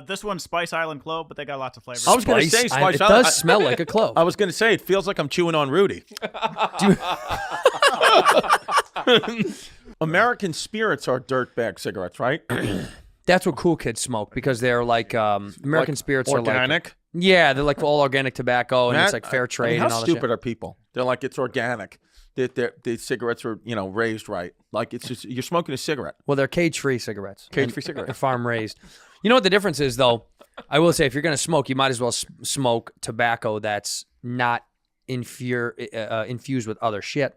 This one's Spice Island Clove, but they got lots of flavors. I was gonna say Spice It Island. does smell like a clove. I was gonna say it feels like I'm chewing on Rudy. American Spirits are dirtbag cigarettes, right? That's what cool kids smoke because they're like American Spirits are like organic. yeah, they're like all organic tobacco and it's like fair trade how and all that stupid shit. are people? They're like it's organic. The cigarettes are raised right. Like it's just you're smoking a cigarette. Well, they're cage-free cigarettes. Cage-free cigarettes. They're farm-raised. You know what the difference is, though? I will say, if you're going to smoke, you might as well smoke tobacco that's not infused with other shit.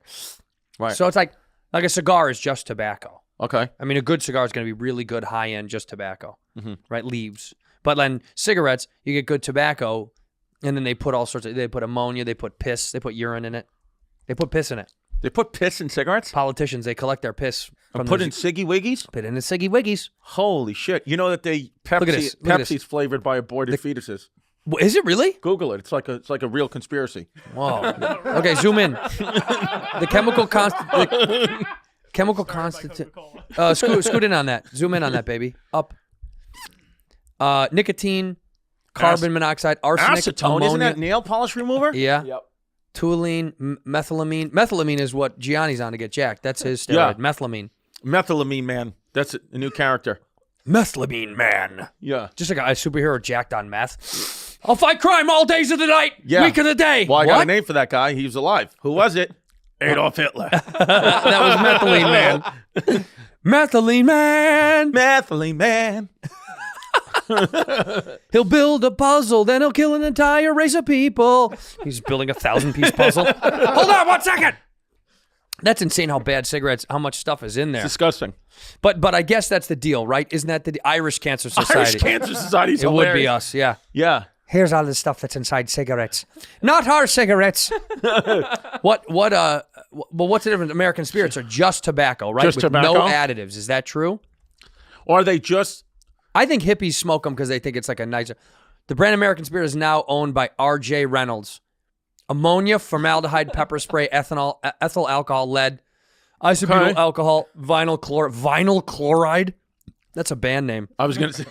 Right. So it's like a cigar is just tobacco. Okay. I mean, a good cigar is going to be really good, high-end, just tobacco, Mm-hmm. right? Leaves. But then cigarettes, you get good tobacco, and then they put all sorts of, they put ammonia, they put piss, they put urine in it. They put piss in it. They put piss in cigarettes? Politicians, they collect their piss from Put the- in Siggy Wiggies? Put it in the Siggy Wiggies. Holy shit. You know that Look at this. Look at this. Pepsi's flavored by aborted fetuses. Is it really? Google it. It's like a real conspiracy. Whoa. Okay, zoom in. The chemical constitute. Scoot in on that. Zoom in on that, baby. Up. Nicotine, carbon monoxide, arsenic, Acetone, ammonia. isn't that nail polish remover? Yeah. Yep. Toluene, methylamine. Methylamine is what Gianni's on to get jacked. That's his steroid. Yeah. Methylamine. Methylamine man. That's a new character. Methylamine man. Yeah. Just like a superhero jacked on meth. I'll fight crime all days of the night, Yeah. week of the day. Well, I got a What? name for that guy. He was alive. Who was it? Adolf Hitler. That was methylene man. Methylene man. Methylene man. He'll build a puzzle, then he'll kill an entire race of people. He's building a 1,000-piece puzzle. Hold on 1 second. That's insane how bad cigarettes, how much stuff is in there. Disgusting. But I guess that's the deal, right? Isn't that the Irish Cancer Society? Irish Cancer Society is It would be hilarious. us, yeah. Yeah. Here's all the stuff that's inside cigarettes. Not our cigarettes. What's the difference? American Spirits are just tobacco, right? Just With tobacco? no additives. Is that true? Or are they just... I think hippies smoke them because they think it's like a nicer. The brand American Spirit is now owned by R.J. Reynolds. ammonia, formaldehyde, pepper spray, ethanol, ethyl alcohol, lead, isobutyl alcohol, vinyl chloride. That's a band name. I was gonna say.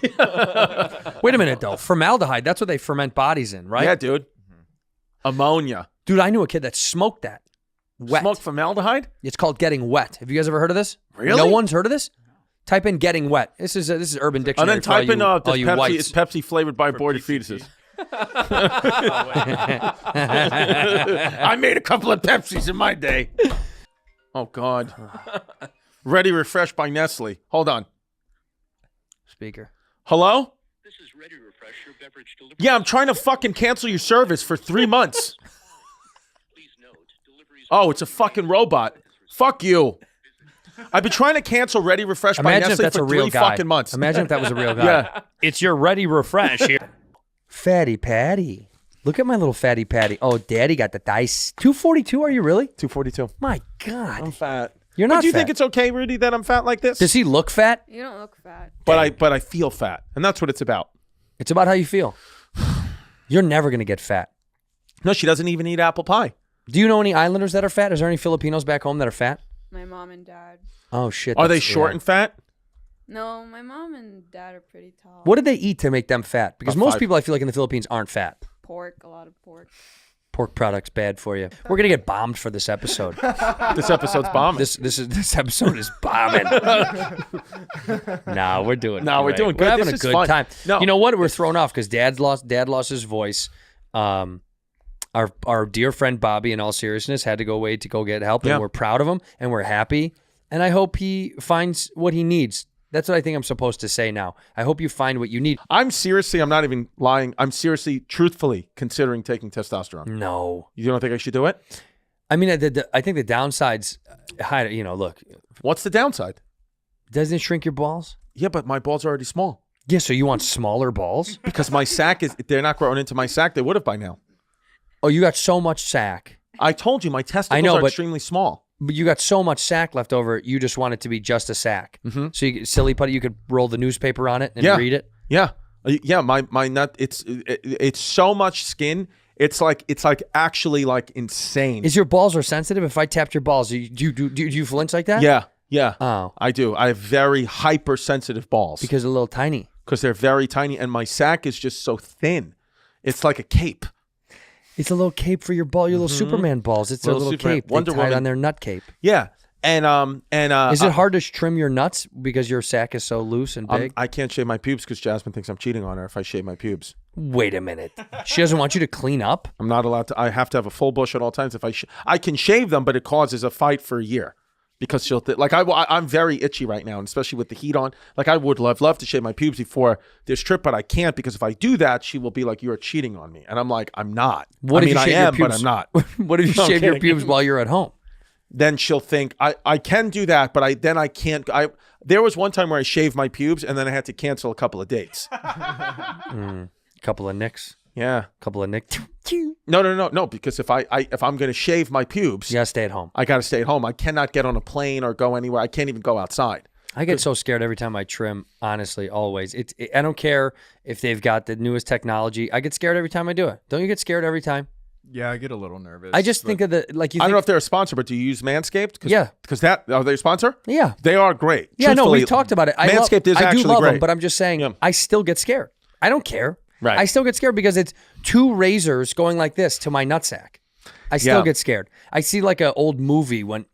Wait a minute though. Formaldehyde. That's what they ferment bodies in, right? Yeah, dude. Ammonia. Dude, I knew a kid that smoked that. Wet. Smoke formaldehyde? It's called getting wet. Have you guys ever heard of this? Really? No one's heard of this? Type in getting wet. This is Urban And Dictionary. then type in all does you Pepsi. whites. It's Pepsi flavored by aborted fetuses. I made a couple of Pepsis in my day. Oh God. Ready Refresh by Nestle. Hold on. Speaker. Hello? This is Ready Refresh, your beverage delivery. Yeah, I'm trying to fucking cancel your service for 3 months. Please note, deliveries. Oh, it's a fucking robot. Fuck you. I've been trying to cancel Ready Refresh by Imagine if Nestle that's for a real 3 guy. fucking months. Imagine if that was a real guy. Yeah. It's your Ready Refresh here. Fatty Patty. Look at my little Fatty Patty. Oh, Daddy got the dice. 242, are you really? 242. My God. I'm fat. You're not But do you fat. think it's okay, Rudy, that I'm fat like this? Does he look fat? You don't look fat. But I feel fat, and that's what it's about. It's about how you feel. You're never going to get fat. No, she doesn't even eat apple pie. Do you know any Islanders that are fat? Is there any Filipinos back home that are fat? My mom and dad. Oh, shit. Are they that's- short yeah. and fat? No, my mom and dad are pretty tall. What did they eat to make them fat? Because About most 5. people, I feel like, in the Philippines aren't fat. Pork, a lot of pork. Pork products bad for you. We're gonna get bombed for this episode. This episode's bombing. This episode is bombing. Nah, we're doing. No, we're great. doing good. We're having This a is good fun. time. No. You know what? We're thrown off because Dad lost his voice. Our dear friend Bobby, in all seriousness, had to go away to go get help, Yeah. and we're proud of him and we're happy. And I hope he finds what he needs. That's what I think I'm supposed to say now. I hope you find what you need. I'm not even lying. I'm seriously, truthfully considering taking testosterone. No, You don't think I should do it? I mean, I think the downsides. Look, What's the downside? doesn't it shrink your balls? Yeah, but my balls are already small. Yeah, so you want smaller balls? Because my sack they're not growing into my sack. They would have by now. Oh, you got so much sack. I told you my testicles I know, are but- extremely small. But you got so much sack left over, you just want it to be just a sack. Mm-hmm. So you silly putty, you could roll the newspaper on it and Yeah. read it. Yeah. Yeah, my nut, it's so much skin. It's like actually like insane. Is your balls are sensitive? If I tapped your balls, do you flinch like that? Yeah. Oh. I do. I have very hypersensitive balls Because they're a little tiny. because they're very tiny, and my sack is just so thin. It's like a cape. It's a little cape for your ball, your little Superman balls. It's a Little little Superman. cape. They Wonder tie it Woman. on their nut cape. Yeah, and Is it hard to trim your nuts because your sack is so loose and big? I can't shave my pubes because Jasmine thinks I'm cheating on her if I shave my pubes. Wait a minute. She doesn't want you to clean up? I'm not allowed to. I have to have a full bush at all times. If I can shave them, but it causes a fight for a year because she'll I'm very itchy right now, and especially with the heat on. Like I would love to shave my pubes before this trip, but I can't because if I do that, she will be like, "You are cheating on me," and I'm like, "I'm not." What I if mean, you I shave your am, but pubes? I'm not. What if you No, I'm shave your kidding. pubes while you're at home? Then she'll think I can do that, but I can't. There was one time where I shaved my pubes and then I had to cancel a couple of dates. Couple of nicks. Yeah. Couple of nicks. No. Because if I'm gonna shave my pubes, You gotta stay at home. I gotta stay at home. I cannot get on a plane or go anywhere. I can't even go outside. I get so scared every time I trim, honestly, always. I don't care if they've got the newest technology. I get scared every time I do it. Don't you get scared every time? Yeah, I get a little nervous. I just think of the, like you I think, don't know if they're a sponsor, but do you use Manscaped? Yeah. Because are they a sponsor? Yeah. They are great. Yeah, no, Truthfully, we've talked about it. Manscaped is I actually do love great. them, but I'm just saying, Yeah. I still get scared. I don't care. Right. I still get scared because it's two razors going like this to my nutsack. I still Yeah. get scared. I see like an old movie when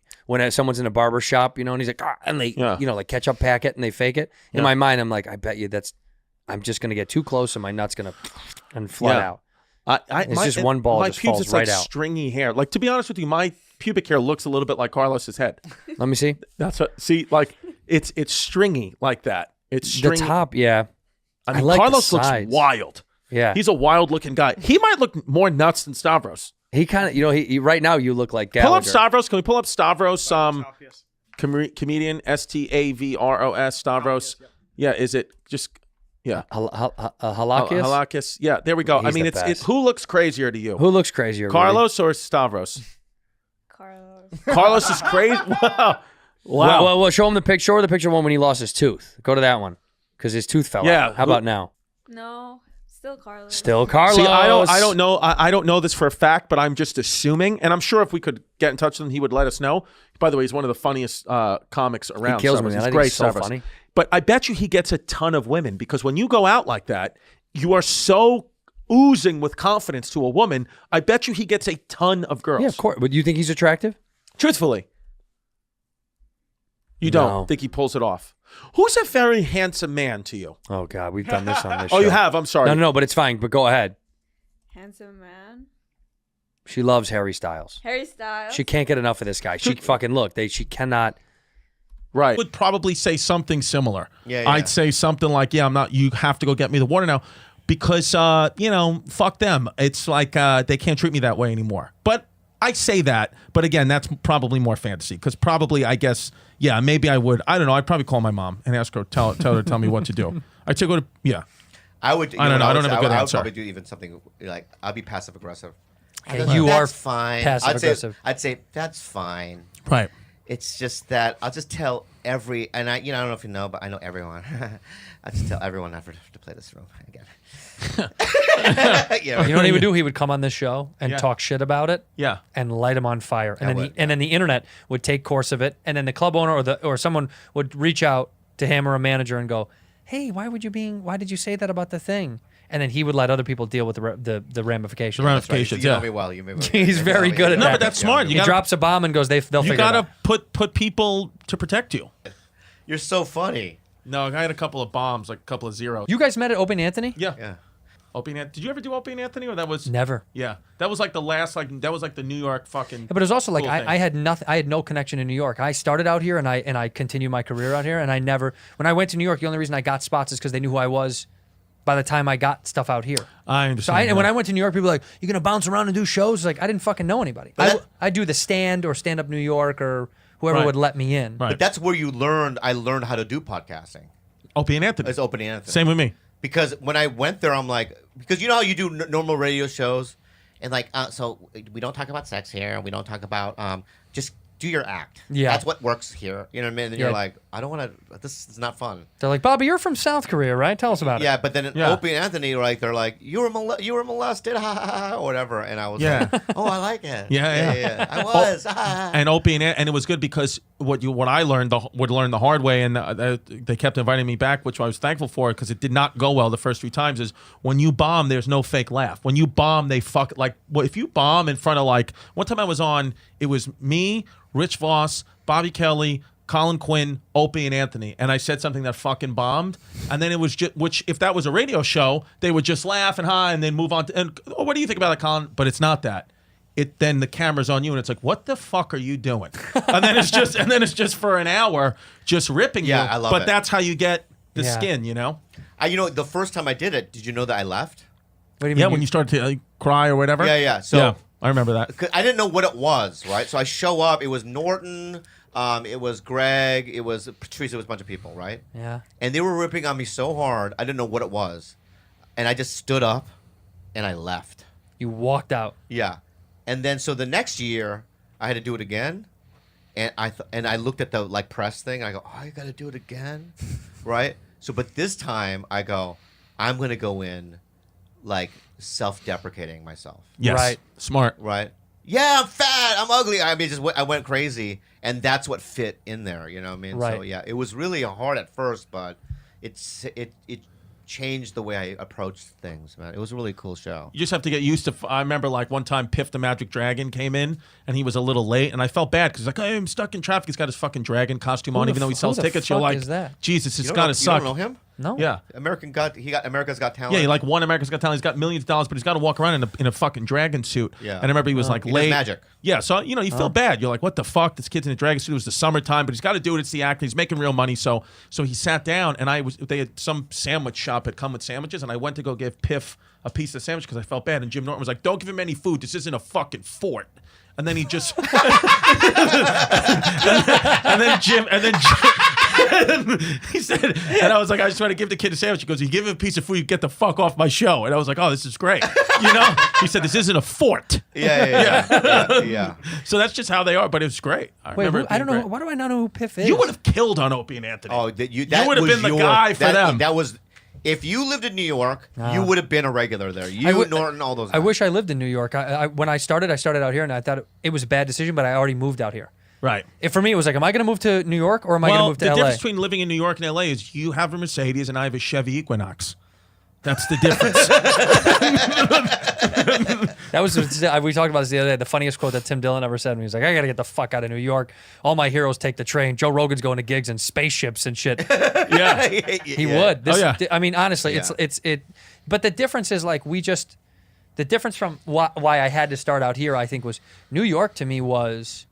someone's in a barber shop, and he's like, and they, like ketchup packet and they fake it. In my mind, I'm like, I bet you I'm just going to get too close and my nut's going to flood Yeah. out. It's just one ball My just pubes, falls it's right like out. stringy hair. Like to be honest with you, my pubic hair looks a little bit like Carlos's head. Let me see. That's what. See, like it's stringy like that. It's stringy. The top, yeah. I mean, like the Carlos looks sides. wild. Yeah. He's a wild looking guy. He might look more nuts than Stavros. He kind of, he right now you look like Gallagher. Pull up Stavros. Can we pull up Stavros? Comedian Stavros. Stavros. Yeah. Is it just? Yeah. Halakis? Halakis. Yeah. There we go. He's I mean, the it's best. who looks crazier to you? Who looks crazier? Carlos or Stavros? Carlos. Carlos is crazy. Wow. Well, show him the picture. Show her the picture one when he lost his tooth. Go to that one because his tooth fell Yeah. out. How about now? No, Still Carlos. Still Carlos. See, I don't know. I don't know this for a fact, but I'm just assuming, and I'm sure if we could get in touch with him, he would let us know. By the way, he's one of the funniest comics around. He kills me, Severs. man. He's I think great. he's so Severs. funny. But I bet you he gets a ton of women because when you go out like that, you are so oozing with confidence to a woman. I bet you he gets a ton of girls. Yeah, of course. But do you think he's attractive? Truthfully, you don't No. think he pulls it off. Who's a very handsome man to you? Oh God, we've done this on this Oh, show. you have. I'm sorry. No, but it's fine. But go ahead. Handsome man. She loves Harry Styles. Harry Styles. She can't get enough of this guy. She fucking she cannot. Right. I would probably say something similar. Yeah. I'd say something like, yeah, I'm not, you have to go get me the water now because, fuck them. It's like they can't treat me that way anymore. But I say that. But again, that's probably more fantasy because probably, I guess, yeah, maybe I would. I don't know. I'd probably call my mom and ask her, tell her to tell me what to do. I'd say go to, yeah. I would. I don't know. I don't have a good I would answer. probably do even something like I'd be passive aggressive. Okay, you are That's fine. passive aggressive. I'd say that's fine. Right. It's just that I'll just tell and I don't know if you know, but I know everyone. I just tell everyone never to play this room again. You know what he would do? He would come on this show and Yeah. talk shit about it. Yeah. And light him on fire, and would, then the internet would take course of it, and then the club owner or someone would reach out to him or a manager and go, "Hey, why did you say that about the thing?" And then he would let other people deal with the ramifications. The That's right. ramifications, You yeah. know me well. You know me well. He's very good at No, that. but that's smart. He You gotta- drops a bomb and goes, they'll You figure it gotta out. put people to protect you. You're so funny. No, I had a couple of bombs, like a couple of zeros. You guys met at Opie and Anthony? Yeah. Yeah. Opie and Did you ever do Opie and Anthony, or that was Never. Yeah, that was like the last, that was like the New York fucking. Yeah, but it was also like cool thing. I had nothing. I had no connection in New York. I started out here and I continued my career out here. And I never, when I went to New York, the only reason I got spots is because they knew who I was. By the time I got stuff out here, I so understand. and when I went to New York, people were like, "You're gonna bounce around and do shows?" Like I didn't fucking know anybody. I do the Stand or Stand Up New York or whoever Right. would let me in. Right. But that's where I learned how to do podcasting. Opie and Anthony. It's Open Anthony. Same with me. Because when I went there, I'm like, because you know how you do normal radio shows, and like, so we don't talk about sex here. We don't talk about just do your act. Yeah. That's what works here. You know what I mean? And you're Yeah. like, I don't want to. This is not fun. They're like, "Bobby, you're from South Korea, right? Tell us about it." Yeah, but then Yeah. Opie and Anthony, like, they're like, you were molested, ha ha ha, or whatever. And I was Yeah. like, oh, I like it. Yeah. I was. ha, ha, ha. And Opie and it was good because what I learned would learn the hard way, and they kept inviting me back, which I was thankful for because it did not go well the first 3 times. Is when you bomb, there's no fake laugh. When you bomb, they fuck like. Well, if you bomb in front of like one time I was on, it was me, Rich Voss, Bobby Kelly, Colin Quinn, Opie, and Anthony, and I said something that fucking bombed, and then it was just, which if that was a radio show, they would just laugh and hi, and then move on to, and oh, what do you think about it, Colin? But it's not that. Then the camera's on you, and it's like, what the fuck are you doing? and then it's just for an hour, just ripping you. Yeah, I love but it. that's how you get the Yeah. skin, you know? The first time I did it, did you know that I left? What do you Yeah, mean? when you start to cry or whatever. Yeah. So yeah, I remember that. 'cause I didn't know what it was, right? So I show up. It was Norton. It was Greg. It was Patrice. It was a bunch of people, right? Yeah. And they were ripping on me so hard, I didn't know what it was. And I just stood up and I left. You walked out. Yeah. And then so the next year, I had to do it again. And I looked at the like press thing. And I go, oh, I got to do it again, right? So, but this time I go, I'm going to go in like self-deprecating myself. Yes. Right. Smart. Right? Yeah, I'm fat. I'm ugly. I mean, I went crazy, and that's what fit in there. You know what I mean? Right. So yeah, it was really hard at first, but it changed the way I approached things, man. It was a really cool show. You just have to get used to. I remember like one time Piff the Magic Dragon came in and he was a little late, and I felt bad because he's like, hey, I'm stuck in traffic. He's got his fucking dragon costume on, the even though he f- sells who the tickets. You're fuck like, is that? Jesus, it's You got to don't suck. know him? No. Yeah. America's Got Talent. Yeah, he like won America's Got Talent. He's got millions of dollars, but he's got to walk around in a fucking dragon suit. Yeah. And I remember he was like He does late. magic. Yeah, so you feel bad. You're like, what the fuck? This kid's in a dragon suit. It was the summertime, but he's got to do it. It's the acting. He's making real money. So he sat down, and they had some sandwich shop had come with sandwiches, and I went to go give Piff a piece of sandwich because I felt bad. And Jim Norton was like, don't give him any food. This isn't a fucking fort. And then he just, and then Jim, he said, and I was like, I just trying to give the kid a sandwich. He goes, you give him a piece of food, you get the fuck off my show. And I was like, oh, this is great. He said, this isn't a fort. Yeah. So that's just how they are, but it was great. Wait, remember it I don't being know. great. Why do I not know who Piff is? You would have killed on Opie and Anthony. Oh, that would have been the guy for them. That was. If you lived in New York, you would have been a regular there. Norton, all those guys. I wish I lived in New York. When I started out here, and I thought it was a bad decision, but I already moved out here. Right. For me, it was like, am I going to move to New York or am I going to move to LA? The difference between living in New York and LA is you have a Mercedes and I have a Chevy Equinox. That's the difference. That was we talked about this the other day. The funniest quote that Tim Dillon ever said to me. He was like, I got to get the fuck out of New York. All my heroes take the train. Joe Rogan's going to gigs in spaceships and shit. Yeah. He would. I mean, honestly, Yeah. it's but the difference is like the difference from why I had to start out here, I think, was New York to me was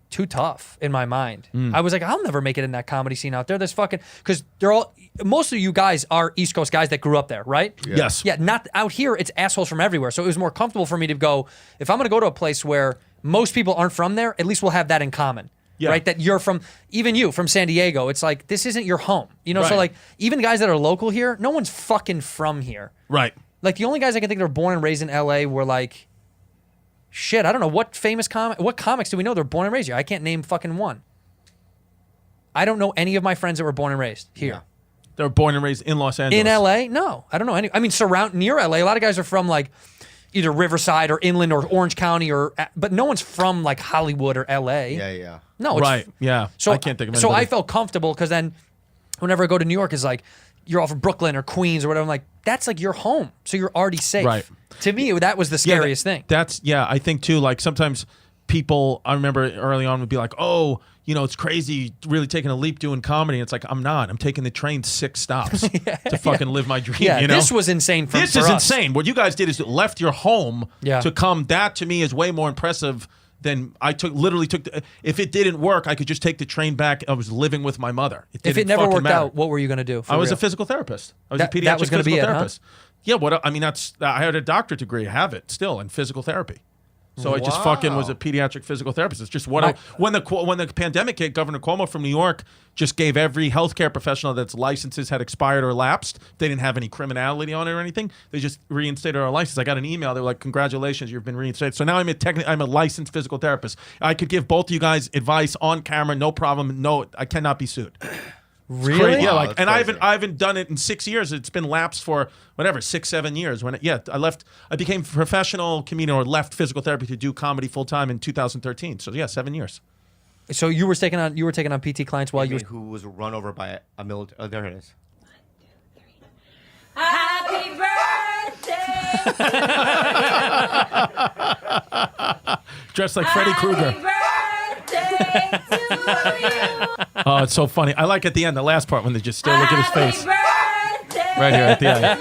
too tough in my mind. I was like, I'll never make it in that comedy scene out there. There's fucking, because most of you guys are East Coast guys that grew up there, right? Yeah. Yes. Yeah, not out here. It's assholes from everywhere. So it was more comfortable for me to go, if I'm going to go to a place where most people aren't from there, at least we'll have that in common. Yeah. Right? That you're from, even you from San Diego. It's like, this isn't your home. You know, so Right. like, even guys that are local here, no one's fucking from here. Right. Like, the only guys I can think that are born and raised in LA were like, shit, I don't know. What comics do we know they're born and raised here? I can't name fucking one. I don't know any of my friends that were born and raised here. Yeah. They were born and raised in Los Angeles. In LA? No, I don't know any. I mean, near LA, a lot of guys are from like either Riverside or Inland or Orange County, but no one's from like Hollywood or LA. Yeah. No, it's, Right. Yeah. So I can't think of So anybody. I felt comfortable because then, whenever I go to New York, it's like you're all from Brooklyn or Queens or whatever. I'm like, that's like your home, so you're already safe. Right. To me, that was the scariest thing. I think too, like sometimes people, I remember early on would be like, oh, you know, it's crazy really taking a leap doing comedy. It's like, I'm not. I'm taking the train 6 stops to fucking live my dream. Yeah, you know? this was insane for This for is us. insane. What you guys did is left your home Yeah. to come. That to me is way more impressive than literally took. If it didn't work, I could just take the train back. I was living with my mother. If didn't it never fucking worked matter. out, what were you going to do? I was real? a physical therapist. I was That- a pediatric that was gonna be physical it, huh? therapist. Yeah, I had a doctorate degree. I have it still in physical therapy. So I just fucking was a pediatric physical therapist. It's just when the pandemic hit, Governor Cuomo from New York just gave every healthcare professional that's licenses had expired or lapsed. They didn't have any criminality on it or anything. They just reinstated our license. I got an email. They were like, "Congratulations, you've been reinstated." So now I'm a licensed physical therapist. I could give both of you guys advice on camera, no problem. No, I cannot be sued. Really? Crazy. Yeah, Wow, like, that's and crazy. I haven't done it in 6 years. It's been lapsed for whatever 6-7 years. I became a professional comedian or left physical therapy to do comedy full time in 2013. So yeah, 7 years. So you were taking on PT clients while you were. Who was run over by a military? Oh, there it is. Happy birthday! Dressed like Freddy Krueger. Birthday to you! Oh, it's so funny. I like at the end, the last part when they just still look at his face. Birthday Right here at the end.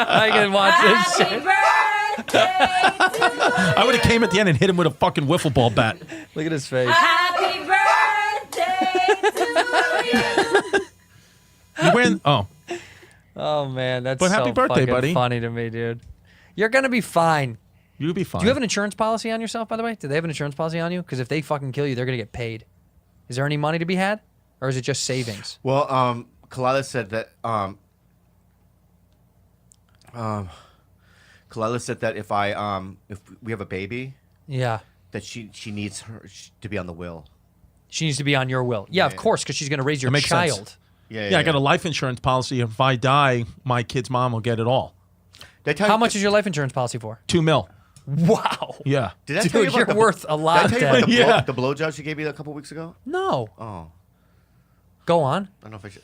I can watch this shit. birthday to I would have came at the end and hit him with a fucking wiffle ball bat. Look at his face. Happy birthday to you! You win? Oh. Oh man, that's But happy so birthday, fucking buddy. funny to me, dude. You're gonna be fine. You'll be fine. Do you have an insurance policy on yourself, by the way? Do they have an insurance policy on you? Because if they fucking kill you, they're gonna get paid. Is there any money to be had, or is it just savings? Well, Kalila said that if we have a baby, Yeah, that she needs her to be on the will. she needs to be on your will. Yeah, of Yeah. course, because she's gonna raise your makes child. sense. Yeah, I got a life insurance policy. If I die, my kid's mom will get it all. Did I tell How you- much is your life insurance policy for? $2 million. Wow. Yeah. Did I tell you Dude, about you're the, worth a lot. Did I tell you Dad. about the blowjob she gave me a couple weeks ago? No. Oh, Go on. I don't know if I should.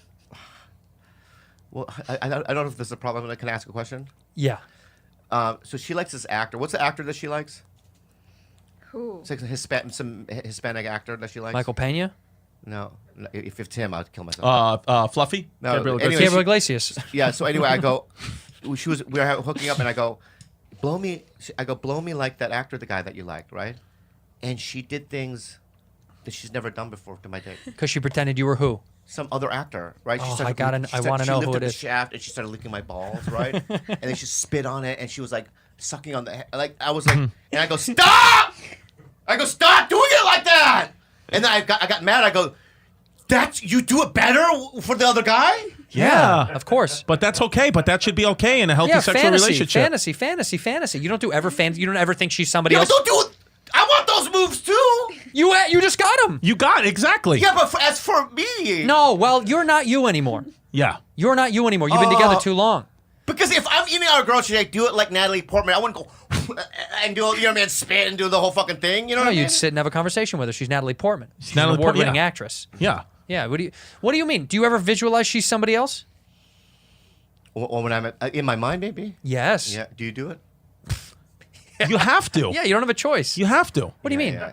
Well, I don't know if this is a problem. Can I ask a question? Yeah. So she likes this actor. What's the actor that she likes? Who? It's like some Hispanic actor that she likes. Michael Pena. No, if it's him, I'd kill myself. Fluffy? No, Gabriel anyway, Garcia? Gabriel Iglesias. Yeah. So anyway, I go. We were hooking up, and I go, blow me. I go, blow me like that actor, the guy that you liked, right? And she did things that she's never done before to my dick. Because she pretended you were who? Some other actor, right? Oh, started- I wanna know She who lifted it the is. shaft and she started licking my balls, right? And then she spit on it and she was like sucking on the head. Like I was like, and I go, stop! I go, stop doing it like that! And then I got mad. I go, you do it better for the other guy? Yeah. Of course. But that's okay. But that should be okay in a healthy Yeah, sexual relationship. fantasy. You don't ever think she's somebody Yeah, else. but don't do it. I want those moves too. You just got him. You got exactly. Yeah, but as for me, No, well, you're not you anymore. Yeah. You're not you anymore. You've been together too long. because if I'm eating out a girl, she's like, do it like Natalie Portman. I wouldn't go and do, you know what I mean, spit and do the whole fucking thing. You know No, what I mean? you'd sit and have a conversation with her. She's Natalie Portman. She's Natalie an Portman, award-winning yeah. actress. Yeah. Yeah. What do you mean? Do you ever visualize she's somebody else? Or when I'm in my mind, maybe. Yes. Yeah. Do you do it? You have to. Yeah, you don't have a choice. You have to. What do you mean? Yeah.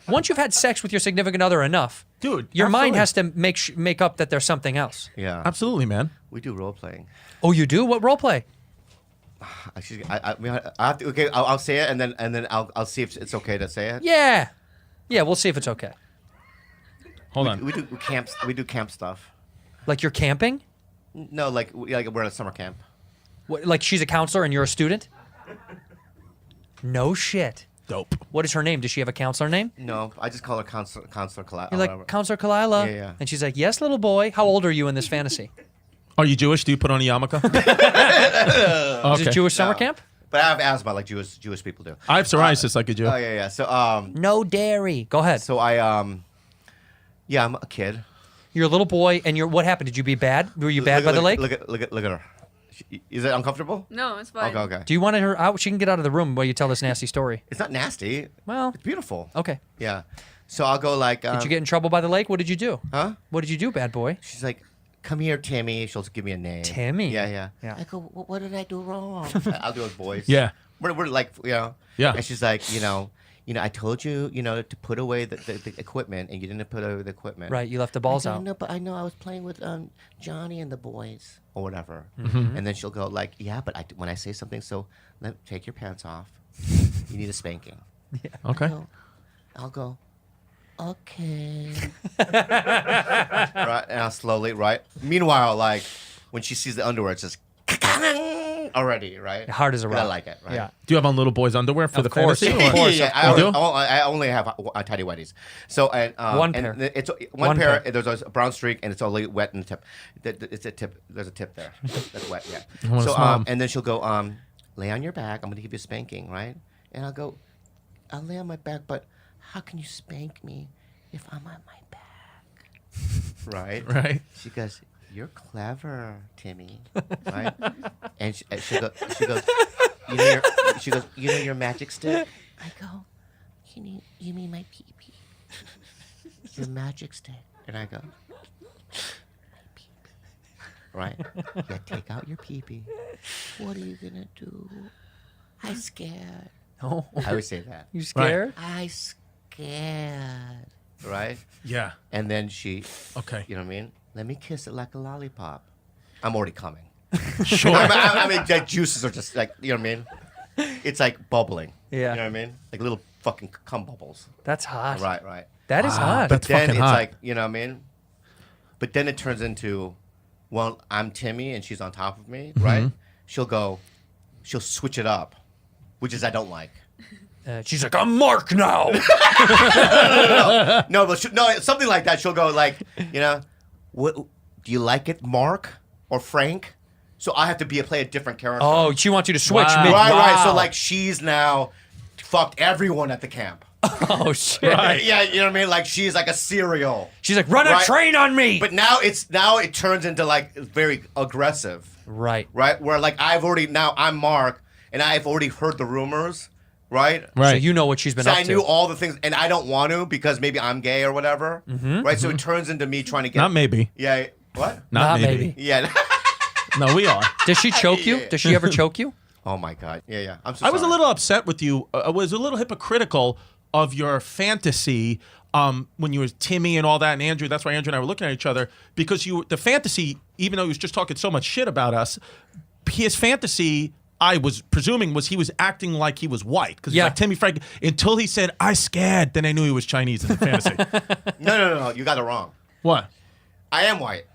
Once you've had sex with your significant other enough, Dude, your mind absolutely. has to make up that there's something else. Yeah. Absolutely, man. We do role playing. Oh, you do? What role play? Actually, I have to. Okay, I'll say it, and then I'll see if it's okay to say it. Yeah. Yeah, we'll see if it's okay. Hold on. We do camps. We do camp stuff. Like you're camping? No, like we're at a summer camp. What, like she's a counselor and you're a student? No shit. Dope. What is her name? Does she have a counselor name? No, I just call her Counselor Kalila. You're like, Counselor Kalila? Yeah. And she's like, yes, little boy. How old are you in this fantasy? Are you Jewish? Do you put on a yarmulke? Is it Jewish summer camp? But I have asthma like Jewish people do. I have psoriasis like a Jew. Oh yeah. So No dairy. Go ahead. So yeah, I'm a kid. You're a little boy, and what happened? Did you be bad? Were you bad by the lake? Look at her. Is it uncomfortable? No, it's fine. Okay. Do you want her out? She can get out of the room while you tell this nasty story. It's not nasty. Well, It's beautiful. okay. Yeah. So I'll go like. Did you get in trouble by the lake? What did you do? Huh? What did you do, bad boy? She's like, come here, Timmy. She'll give me a name. Timmy? Yeah. Yeah. I go, what did I do wrong? I'll do it with boys. Yeah. We're like, you know. Yeah. And she's like, you know, I told you, to put away the equipment, and you didn't put away the equipment. Right, you left the balls out. No, but I know I was playing with Johnny and the boys or whatever. And then she'll go like, yeah, but when I say something, so take your pants off. You need a spanking. Okay. I'll go, okay. Right, and I'll slowly, right? Meanwhile, like, when she sees the underwear, it's just already, right? Hard as a 'Cause rock. I like it, right? Yeah. Do you have on little boys' underwear for Of the course, fantasy? of or- course. Yeah, You do? I only have tidy whities. So and One and pair. It's One pair. pair. There's a brown streak, and it's only wet in the tip. It's a tip. There's a tip there. That's wet. Yeah. wanna So smell 'em. and then she'll go lay on your back. I'm gonna give you a spanking, right? And I'll go, I'll lay on my back, but how can you spank me if I'm on my back? Right. Right. She goes, you're clever, Timmy. Right? And she goes, you know your magic stick? I go, you mean my pee-pee? Your magic stick. And I go, my pee-pee. Right? Yeah, take out your pee-pee. What are you gonna do? I scared. Oh, I always say that. you scared? I scared. Right? Yeah. And then she, Okay. you know what I mean? Let me kiss it like a lollipop. I'm already coming. Sure. I mean, the juices are just like, you know what I mean? It's like bubbling. Yeah. You know what I mean? Like little fucking cum bubbles. That's hot. Right. That is hot. That's Then fucking it's hot. like, you know what I mean? But then it turns into, well, I'm Timmy and she's on top of me, right? She'll switch it up, which is I don't like. She's like, I'm Mark now. No, but something like that. She'll go like, what? Do you like it, Mark or Frank? So I have to play a different character. Oh, she wants you to switch. Wow. Mid- right. So Wow. like she's now fucked everyone at the camp. Oh shit. Yeah, you know what I mean? Like she's like a serial. She's like, run a Right. train on me. But now it turns into like very aggressive, right. right? Where like I'm Mark and I've already heard the rumors, right? Right. So you know what she's been So up I to. knew all the things, and I don't want to because maybe I'm gay or whatever, right? So it turns into me trying to get Not maybe. Yeah, what? Not maybe. maybe. Yeah. No, we are. Does she choke you? Yeah. Does she ever choke you? Oh my god. Yeah. I'm so I was a sorry. little upset with you. I was a little hypocritical of your fantasy when you were Timmy and all that, and Andrew. That's why Andrew and I were looking at each other because the fantasy, even though he was just talking so much shit about us, his fantasy, I was presuming, was he was acting like he was white because Yeah. like Timmy Frank until he said I scared. Then I knew he was Chinese in the fantasy. No. You got it wrong. What? I am white.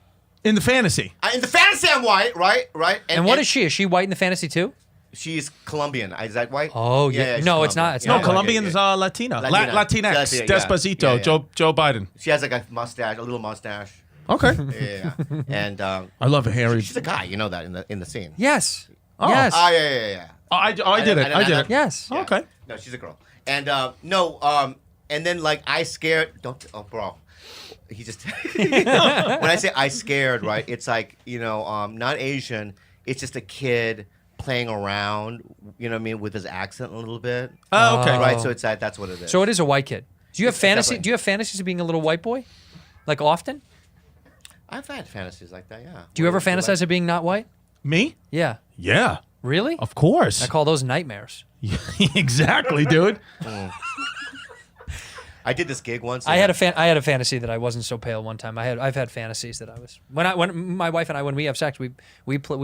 In the fantasy? In the fantasy, I'm white, right? And what is she? Is she white in the fantasy too? She's Colombian. Is that white? Oh, yeah. she's No, it's Colombian. not. It's No, not. Colombian's yeah. Latina. Latina. Latinx. Latina, yeah. Despacito. Yeah. Joe Biden. She has like a mustache, a little mustache. Okay. Yeah. And I love a hairy. she's a guy. You know that in the scene. Yes. Oh. Yes. Oh yeah. Oh, I did it. I did it. Yes. Yeah. Okay. No, she's a girl. And And then like I scared. Don't. Oh, bro. He just. When I say I scared, right? It's like not Asian. It's just a kid playing around. You know what I mean, with his accent a little bit. Oh, okay. Right. So it's that's what it is. So it is a white kid. Do you have fantasy? definitely- Do you have fantasies of being a little white boy, like often? I've had fantasies like that. Yeah. Do you ever fantasize of being not white? Me? Yeah. Yeah. Really? Of course. I call those nightmares. Exactly, dude. I did this gig once. I had a fantasy that I wasn't so pale one time. I've had fantasies that I was when my wife and I when we have sex we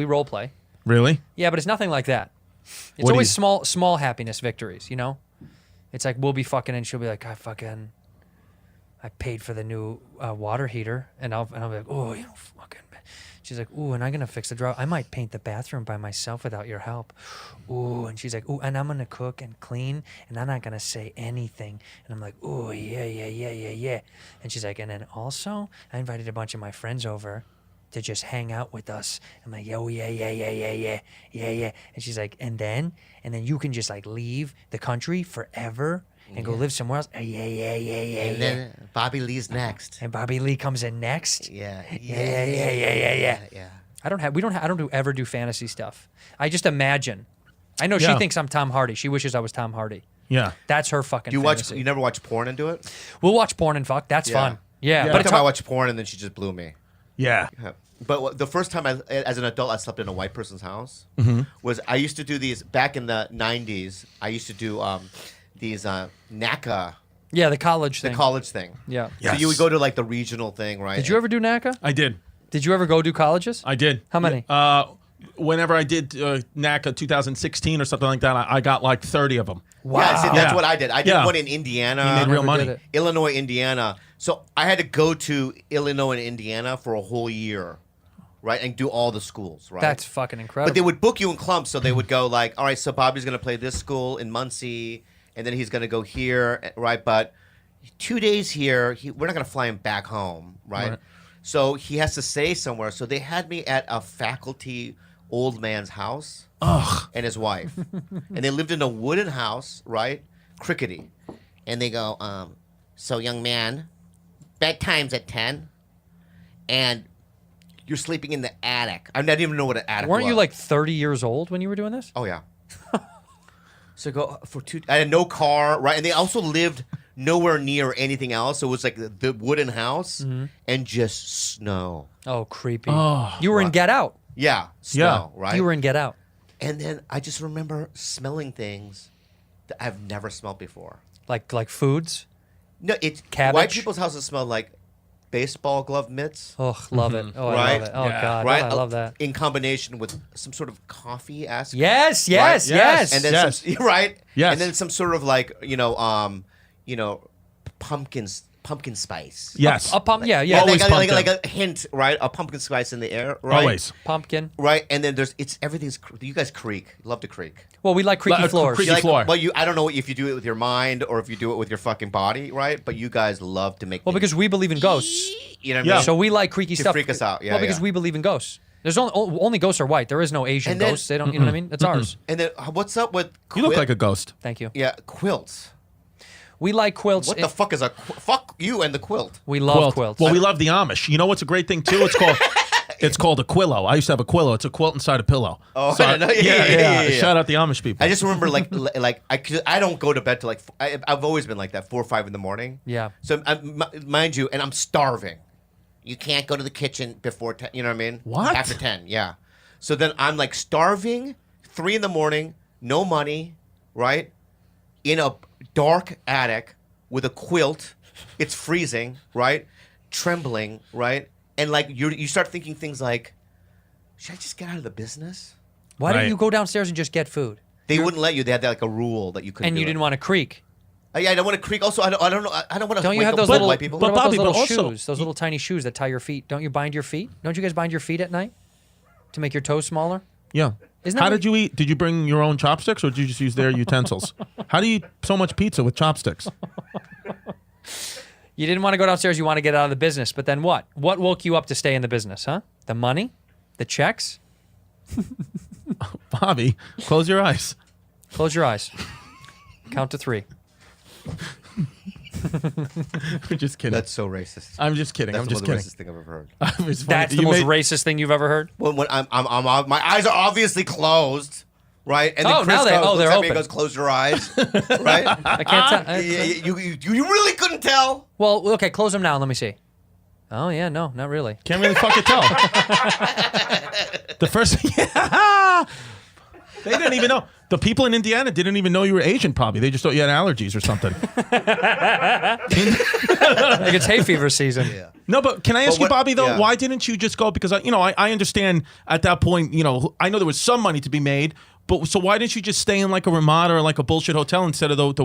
role play. Really? Yeah, but it's nothing like that. It's What do always you- small happiness victories, It's like we'll be fucking and she'll be like, I paid for the new water heater, and I'll be like, oh, fucking. She's like, ooh, and I'm gonna fix the drawer. I might paint the bathroom by myself without your help. Ooh, and she's like, ooh, and I'm gonna cook and clean, and I'm not gonna say anything. And I'm like, ooh, yeah. And she's like, and then also, I invited a bunch of my friends over to just hang out with us. I'm like, oh yeah. And she's like, and then you can just like leave the country forever and go live somewhere else. Yeah. And then Bobby Lee's next. And Bobby Lee comes in next. Yeah. I don't ever do fantasy stuff. I just imagine. I know she Yeah. thinks I'm Tom Hardy. She wishes I was Tom Hardy. Yeah. That's her fucking You fantasy. you never watch porn and do it? We'll watch porn and fuck. That's fun. Yeah. But But it's time I watched porn and then she just blew me. Yeah. But the first time as an adult, I slept in a white person's house was I used to do these back in the 90s. I used to do these NACA, yeah, the college thing. the college thing. Yeah. So you would go to like the regional thing, right? Did you ever do NACA? I did. Did you ever go do colleges? I did. How many? Whenever I did NACA 2016 or something like that, I got like 30 of them. Wow. Yeah, see, that's Yeah. what I did. I did Yeah. one in Indiana. You made real Never money. did it. Illinois, Indiana. So I had to go to Illinois and Indiana for a whole year, right, and do all the schools, right? That's fucking incredible. But they would book you in clumps, so they would go like, all right, so Bobby's going to play this school in Muncie, and then he's going to go here, right? But 2 days here, we're not going to fly him back home, right? So he has to stay somewhere. So they had me at a faculty old man's house and his wife. And they lived in a wooden house, right? Crickety. And they go, so young man, bedtime's at 10, and you're sleeping in the attic. I didn't even know what an attic was. Weren't you like 30 years old when you were doing this? Oh, yeah. So go for I had no car, right? And they also lived nowhere near anything else. So it was like the wooden house and just snow. Oh, creepy. Oh, you were in Get Out. Yeah, snow, right? You were in Get Out. And then I just remember smelling things that I've never smelled before. Like foods. No, it's Cabbage? white people's houses smell like baseball glove mitts. Oh, love it. Oh, I Right? love it. Oh, Yeah. God. Right, Oh, I love that. In combination with some sort of coffee-esque. Yes. Yes. And then Yes. some, right. Yes. And then some sort of like pumpkin spice. Yes. A pump. Yeah. Always like pumpkin. a hint, right? A pumpkin spice in the air, right? Always. Pumpkin. Right, and then everything's. You guys creak. Love to creak. Well, we like creaky floors. creaky You like, floor. well, I don't know if you do it with your mind or if you do it with your fucking body, right? But you guys love to make. Well, because we believe in ghosts. you know what Yeah. I mean. So we like creaky To stuff. freak us out. Yeah, Well, because yeah. we believe in ghosts. There's only ghosts are white. There is no Asian And then- ghosts. They don't. You know what I mean? That's ours. And then what's up with? You look like a ghost. Thank you. Yeah, quilts. We like quilts. What the fuck is fuck you and the quilt? We love quilts. Well, we love the Amish. You know what's a great thing too? It's called a quillo. I used to have a quillo. It's a quilt inside a pillow. Oh, So, I know. Yeah. Shout out the Amish people. I just remember like I don't go to bed till like I've always been like that 4 or 5 in the morning. Yeah. So mind you, and I'm starving. You can't go to the kitchen before 10. You know what I mean? What? After 10, yeah. So then I'm like starving, 3 in the morning, no money, right? In a dark attic with a quilt. It's freezing, right? Trembling, right? And like you start thinking things like, should I just get out of the business? Why Right. didn't you go downstairs and just get food? They wouldn't let you. They had like a rule that you couldn't. And you do it. didn't want to creak. Yeah, I don't want to creak. Also, I don't know. I don't want to. Don't you wake have up those with little white people? What about Bobby, those little but also- shoes? Those little tiny shoes that tie your feet. Don't you bind your feet? Don't you guys bind your feet at night to make your toes smaller? Yeah. Isn't that How what- did you eat? Did you bring your own chopsticks or did you just use their utensils? How do you eat so much pizza with chopsticks? You didn't want to go downstairs. You want to get out of the business. But then what? What woke you up to stay in the business, huh? The money? The checks? Bobby, close your eyes. Close your eyes. Count to 3. We're just kidding. That's so racist. I'm just kidding. That's I'm the just most kidding. racist thing I've ever heard. It's funny. That's the You most made- racist thing you've ever heard. When my eyes are obviously closed, right? And then Oh, Chris now they- goes, oh, looks they're at me and open. goes, "Close your eyes," right? I can't tell. You really couldn't tell. Well, okay, close them now and let me see. Oh, yeah, no, not really. Can't really fucking tell. The first, yeah, they didn't even know. The people in Indiana didn't even know you were Asian. Probably they just thought you had allergies or something. Like it's hay fever season. Yeah. No, but can I ask you, what- Bobby? Though, yeah. why didn't you just go? Because I understand at that point. I know there was some money to be made. But so why didn't you just stay in like a Ramada or like a bullshit hotel instead of the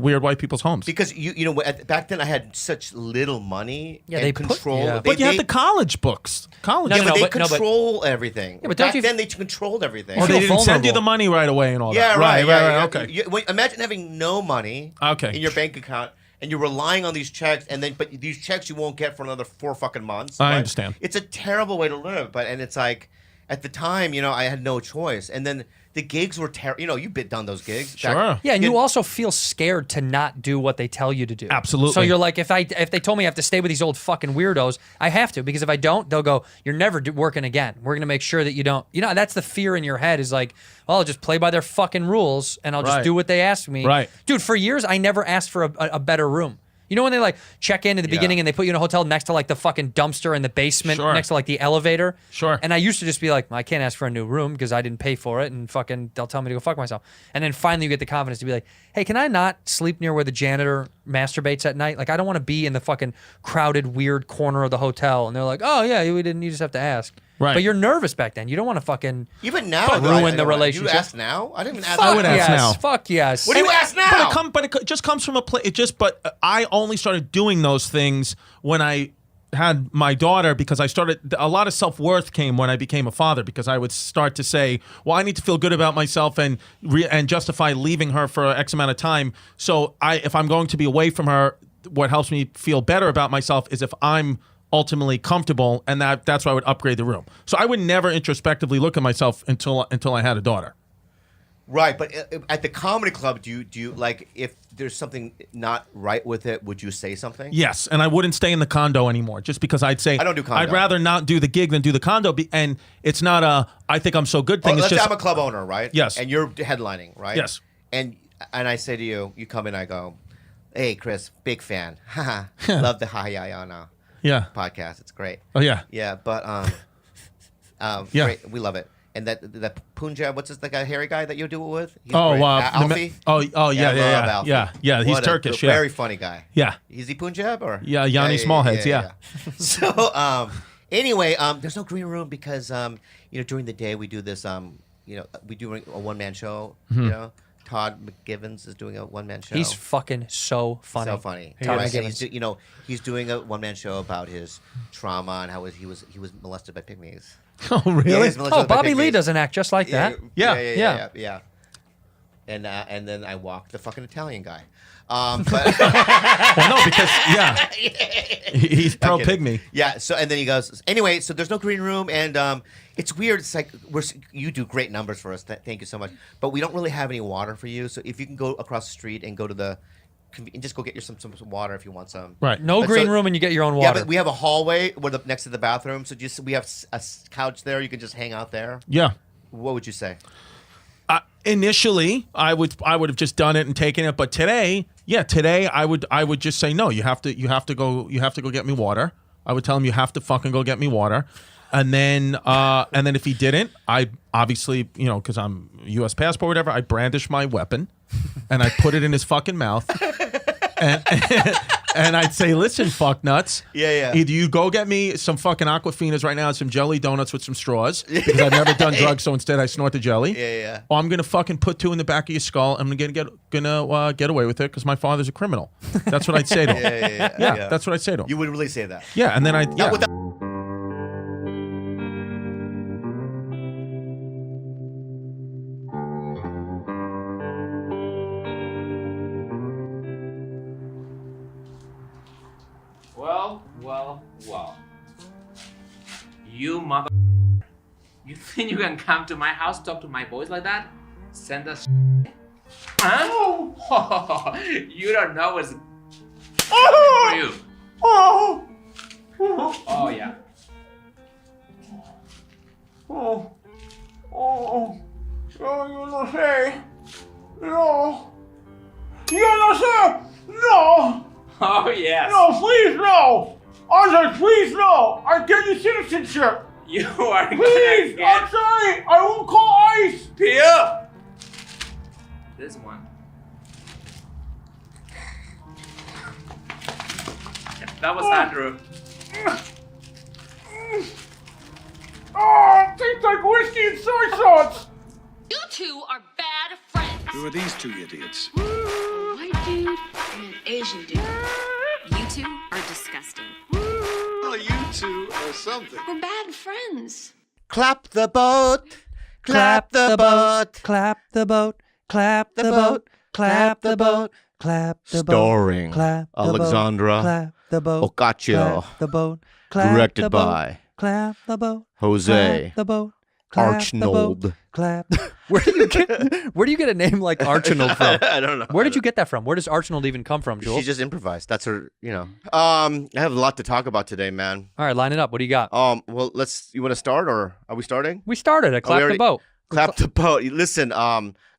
weird white people's homes? Because back then I had such little money Yeah, and they put- control. yeah. But you had the college books. College. No, Yeah, no, but they but- no, but- control everything. Yeah, but don't back you- then they controlled everything. Oh, they didn't send you vulnerable. the money right away and all Yeah, that. right. Yeah. Okay. Imagine having no money Okay. in your bank account and you're relying on these checks, but these checks you won't get for another 4 fucking months. I right? understand. It's a terrible way to live, and it's like at the time, I had no choice, and then the gigs were terrible. You've been done those gigs. Sure. Yeah, and you also feel scared to not do what they tell you to do. Absolutely. So you're like, if they told me I have to stay with these old fucking weirdos, I have to, because if I don't, they'll go, you're never working again. We're gonna make sure that you don't. That's the fear in your head is like, well, I'll just play by their fucking rules and I'll just Right. do what they ask me. Right. Dude, for years I never asked for a better room. You know when they like check in at the beginning and they put you in a hotel next to like the fucking dumpster in the basement Sure. next to like the elevator? Sure. And I used to just be like, I can't ask for a new room because I didn't pay for it and fucking they'll tell me to go fuck myself. And then finally you get the confidence to be like, hey, can I not sleep near where the janitor masturbates at night? Like I don't want to be in the fucking crowded weird corner of the hotel. And they're like, oh yeah, you just have to ask. Right. But you're nervous back then. You don't want to fucking Even now, Fuck, though, ruin the You relationship. ask now? I didn't even ask. I would ask yes, now. fuck yes. What do you ask now? But it just comes from a place. But I only started doing those things when I had my daughter, because a lot of self-worth came when I became a father, because I would start to say, well, I need to feel good about myself and justify leaving her for X amount of time. So if I'm going to be away from her, what helps me feel better about myself is if I'm ultimately comfortable, and that's why I would upgrade the room. So I would never introspectively look at myself until I had a daughter. Right, but at the comedy club, do you like if there's something not right with it? Would you say something? Yes, and I wouldn't stay in the condo anymore, just because I'd say I don't do condo. I'd rather not do the gig than do the condo, and it's not a I think I'm so good thing. Let's It's say just I'm a club owner, right? Yes. And you're headlining, right? Yes. And I say to you, you come in, I go, hey, Chris, big fan. Haha, love the Hayayana yeah. podcast. It's great. Oh yeah. Yeah, but Yeah. great. We love it. And that Punjab, what's the guy, hairy guy that you do it with? He's Oh, great. Alfie. Alfie. Yeah. I love Alfie. Yeah. He's What a Turkish. Yeah. Very funny guy. Yeah. Is he Punjab or? Yeah, Yanni Smallheads, yeah. So anyway, there's no green room because during the day we do this we do a one-man show. Mm-hmm. Todd McGivens is doing a one-man show. He's fucking so funny. So funny. Todd Right? And McGivens. he's doing a one-man show about his trauma and how he was molested by pygmies. Oh Yeah, really? he was molested Oh, by Bobby Lee pygmies. doesn't act just like that. Yeah. And then I walk the fucking Italian guy. But Well, no, because he's pro I'm kidding. pygmy. Yeah. So and then he goes. Anyway, so there's no green room, and it's weird. It's like you do great numbers for us. Thank you so much. But we don't really have any water for you. So if you can go across the street and go to and just go get some water if you want some. Right. No But green so- room and you get your own water. Yeah, but we have a hallway next to the bathroom. So we have a couch there. You can just hang out there. Yeah. What would you say? Initially, I would have just done it and taken it, but today I would just say no. You have to go get me water. I would tell him you have to fucking go get me water, and then if he didn't, I obviously because I'm U.S. passport or whatever, I brandish my weapon, and I put it in his fucking mouth, and I'd say, listen, fuck nuts. Yeah. Either you go get me some fucking Aquafinas right now and some jelly donuts with some straws because I've never done drugs, so instead I snort the jelly. Yeah. Or I'm gonna fucking put 2 in the back of your skull. I'm gonna get away with it because my father's a criminal. That's what I'd say to him. Yeah. That's what I'd say to him. You would really say that. Yeah, and then I Not with that- Well. You mother. You think you can come to my house, talk to my boys like that? Send us. Huh? You don't know what's For you. Oh yeah. Yo no sé. No. Yo no sé. No. Oh yes. No, please, no. Andre, please, no. I get you citizenship. You are Please, gonna I'm get sorry. I won't call ICE. Pia. This one. That was Andrew. Oh, it tastes like whiskey and soy sauce. You two are bad friends. Who are these two idiots? A white dude and an Asian dude. You two are disgusting. Well, you two are something. We're bad friends. Clap the boat. Clap the boat. Clap the boat. Clap the boat. Clap the boat. Clap the boat. Starring Clap the boat. Alexandra Clap the boat. Ocasio. Clap the boat. Clap Directed the boat. by Clap the boat. Jose Clap the boat. Clap the boat. Archnold. Clap. Where do you get a name like Archnold from? I don't know. Where did you get that from? Where does Archnold even come from, Jules? She just improvised. That's her, I have a lot to talk about today, man. All right, line it up. What do you got? Well, you want to start or are we starting? We started at Clap the already- Boat. Clap the boat. Listen,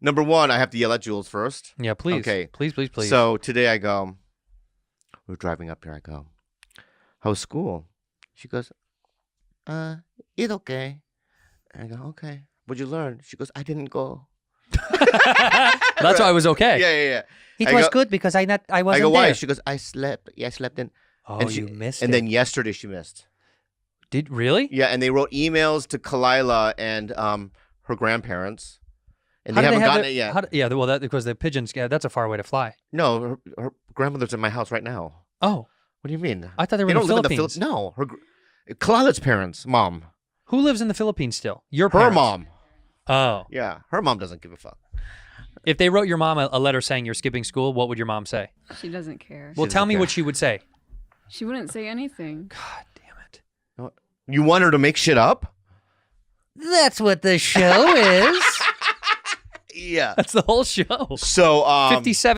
number one, I have to yell at Jules first. Yeah, please. Okay. Please. So today I go, we're driving up here. I go, how's school? She goes, it's okay. And I go, okay. What'd you learn? She goes, I didn't go. That's why I was okay. Yeah. It I was go- good because I wasn't I go, why? there. She goes, I slept. Yeah, I slept in. Oh, and you missed And it. then yesterday she missed. Did really? Yeah, and they wrote emails to Kalila and her grandparents. And How they did haven't have gotten their- it yet. how d- well, because the pigeons. Yeah, that's a far way to fly. No, her grandmother's in my house right now. Oh, What do you mean? I thought they were They in the don't live Philippines. in the Philippines. No, Kalila's parents, mom. Who lives in the Philippines still? Your Her parents? mom. Oh, Yeah, her mom doesn't give a fuck. if they wrote your mom a letter saying you're skipping school, what would your mom say? She doesn't care. Well, doesn't tell me care. what she would say. She wouldn't say anything. God damn it! You want her to make shit up? That's what the show is. Yeah. That's the whole show. So, 57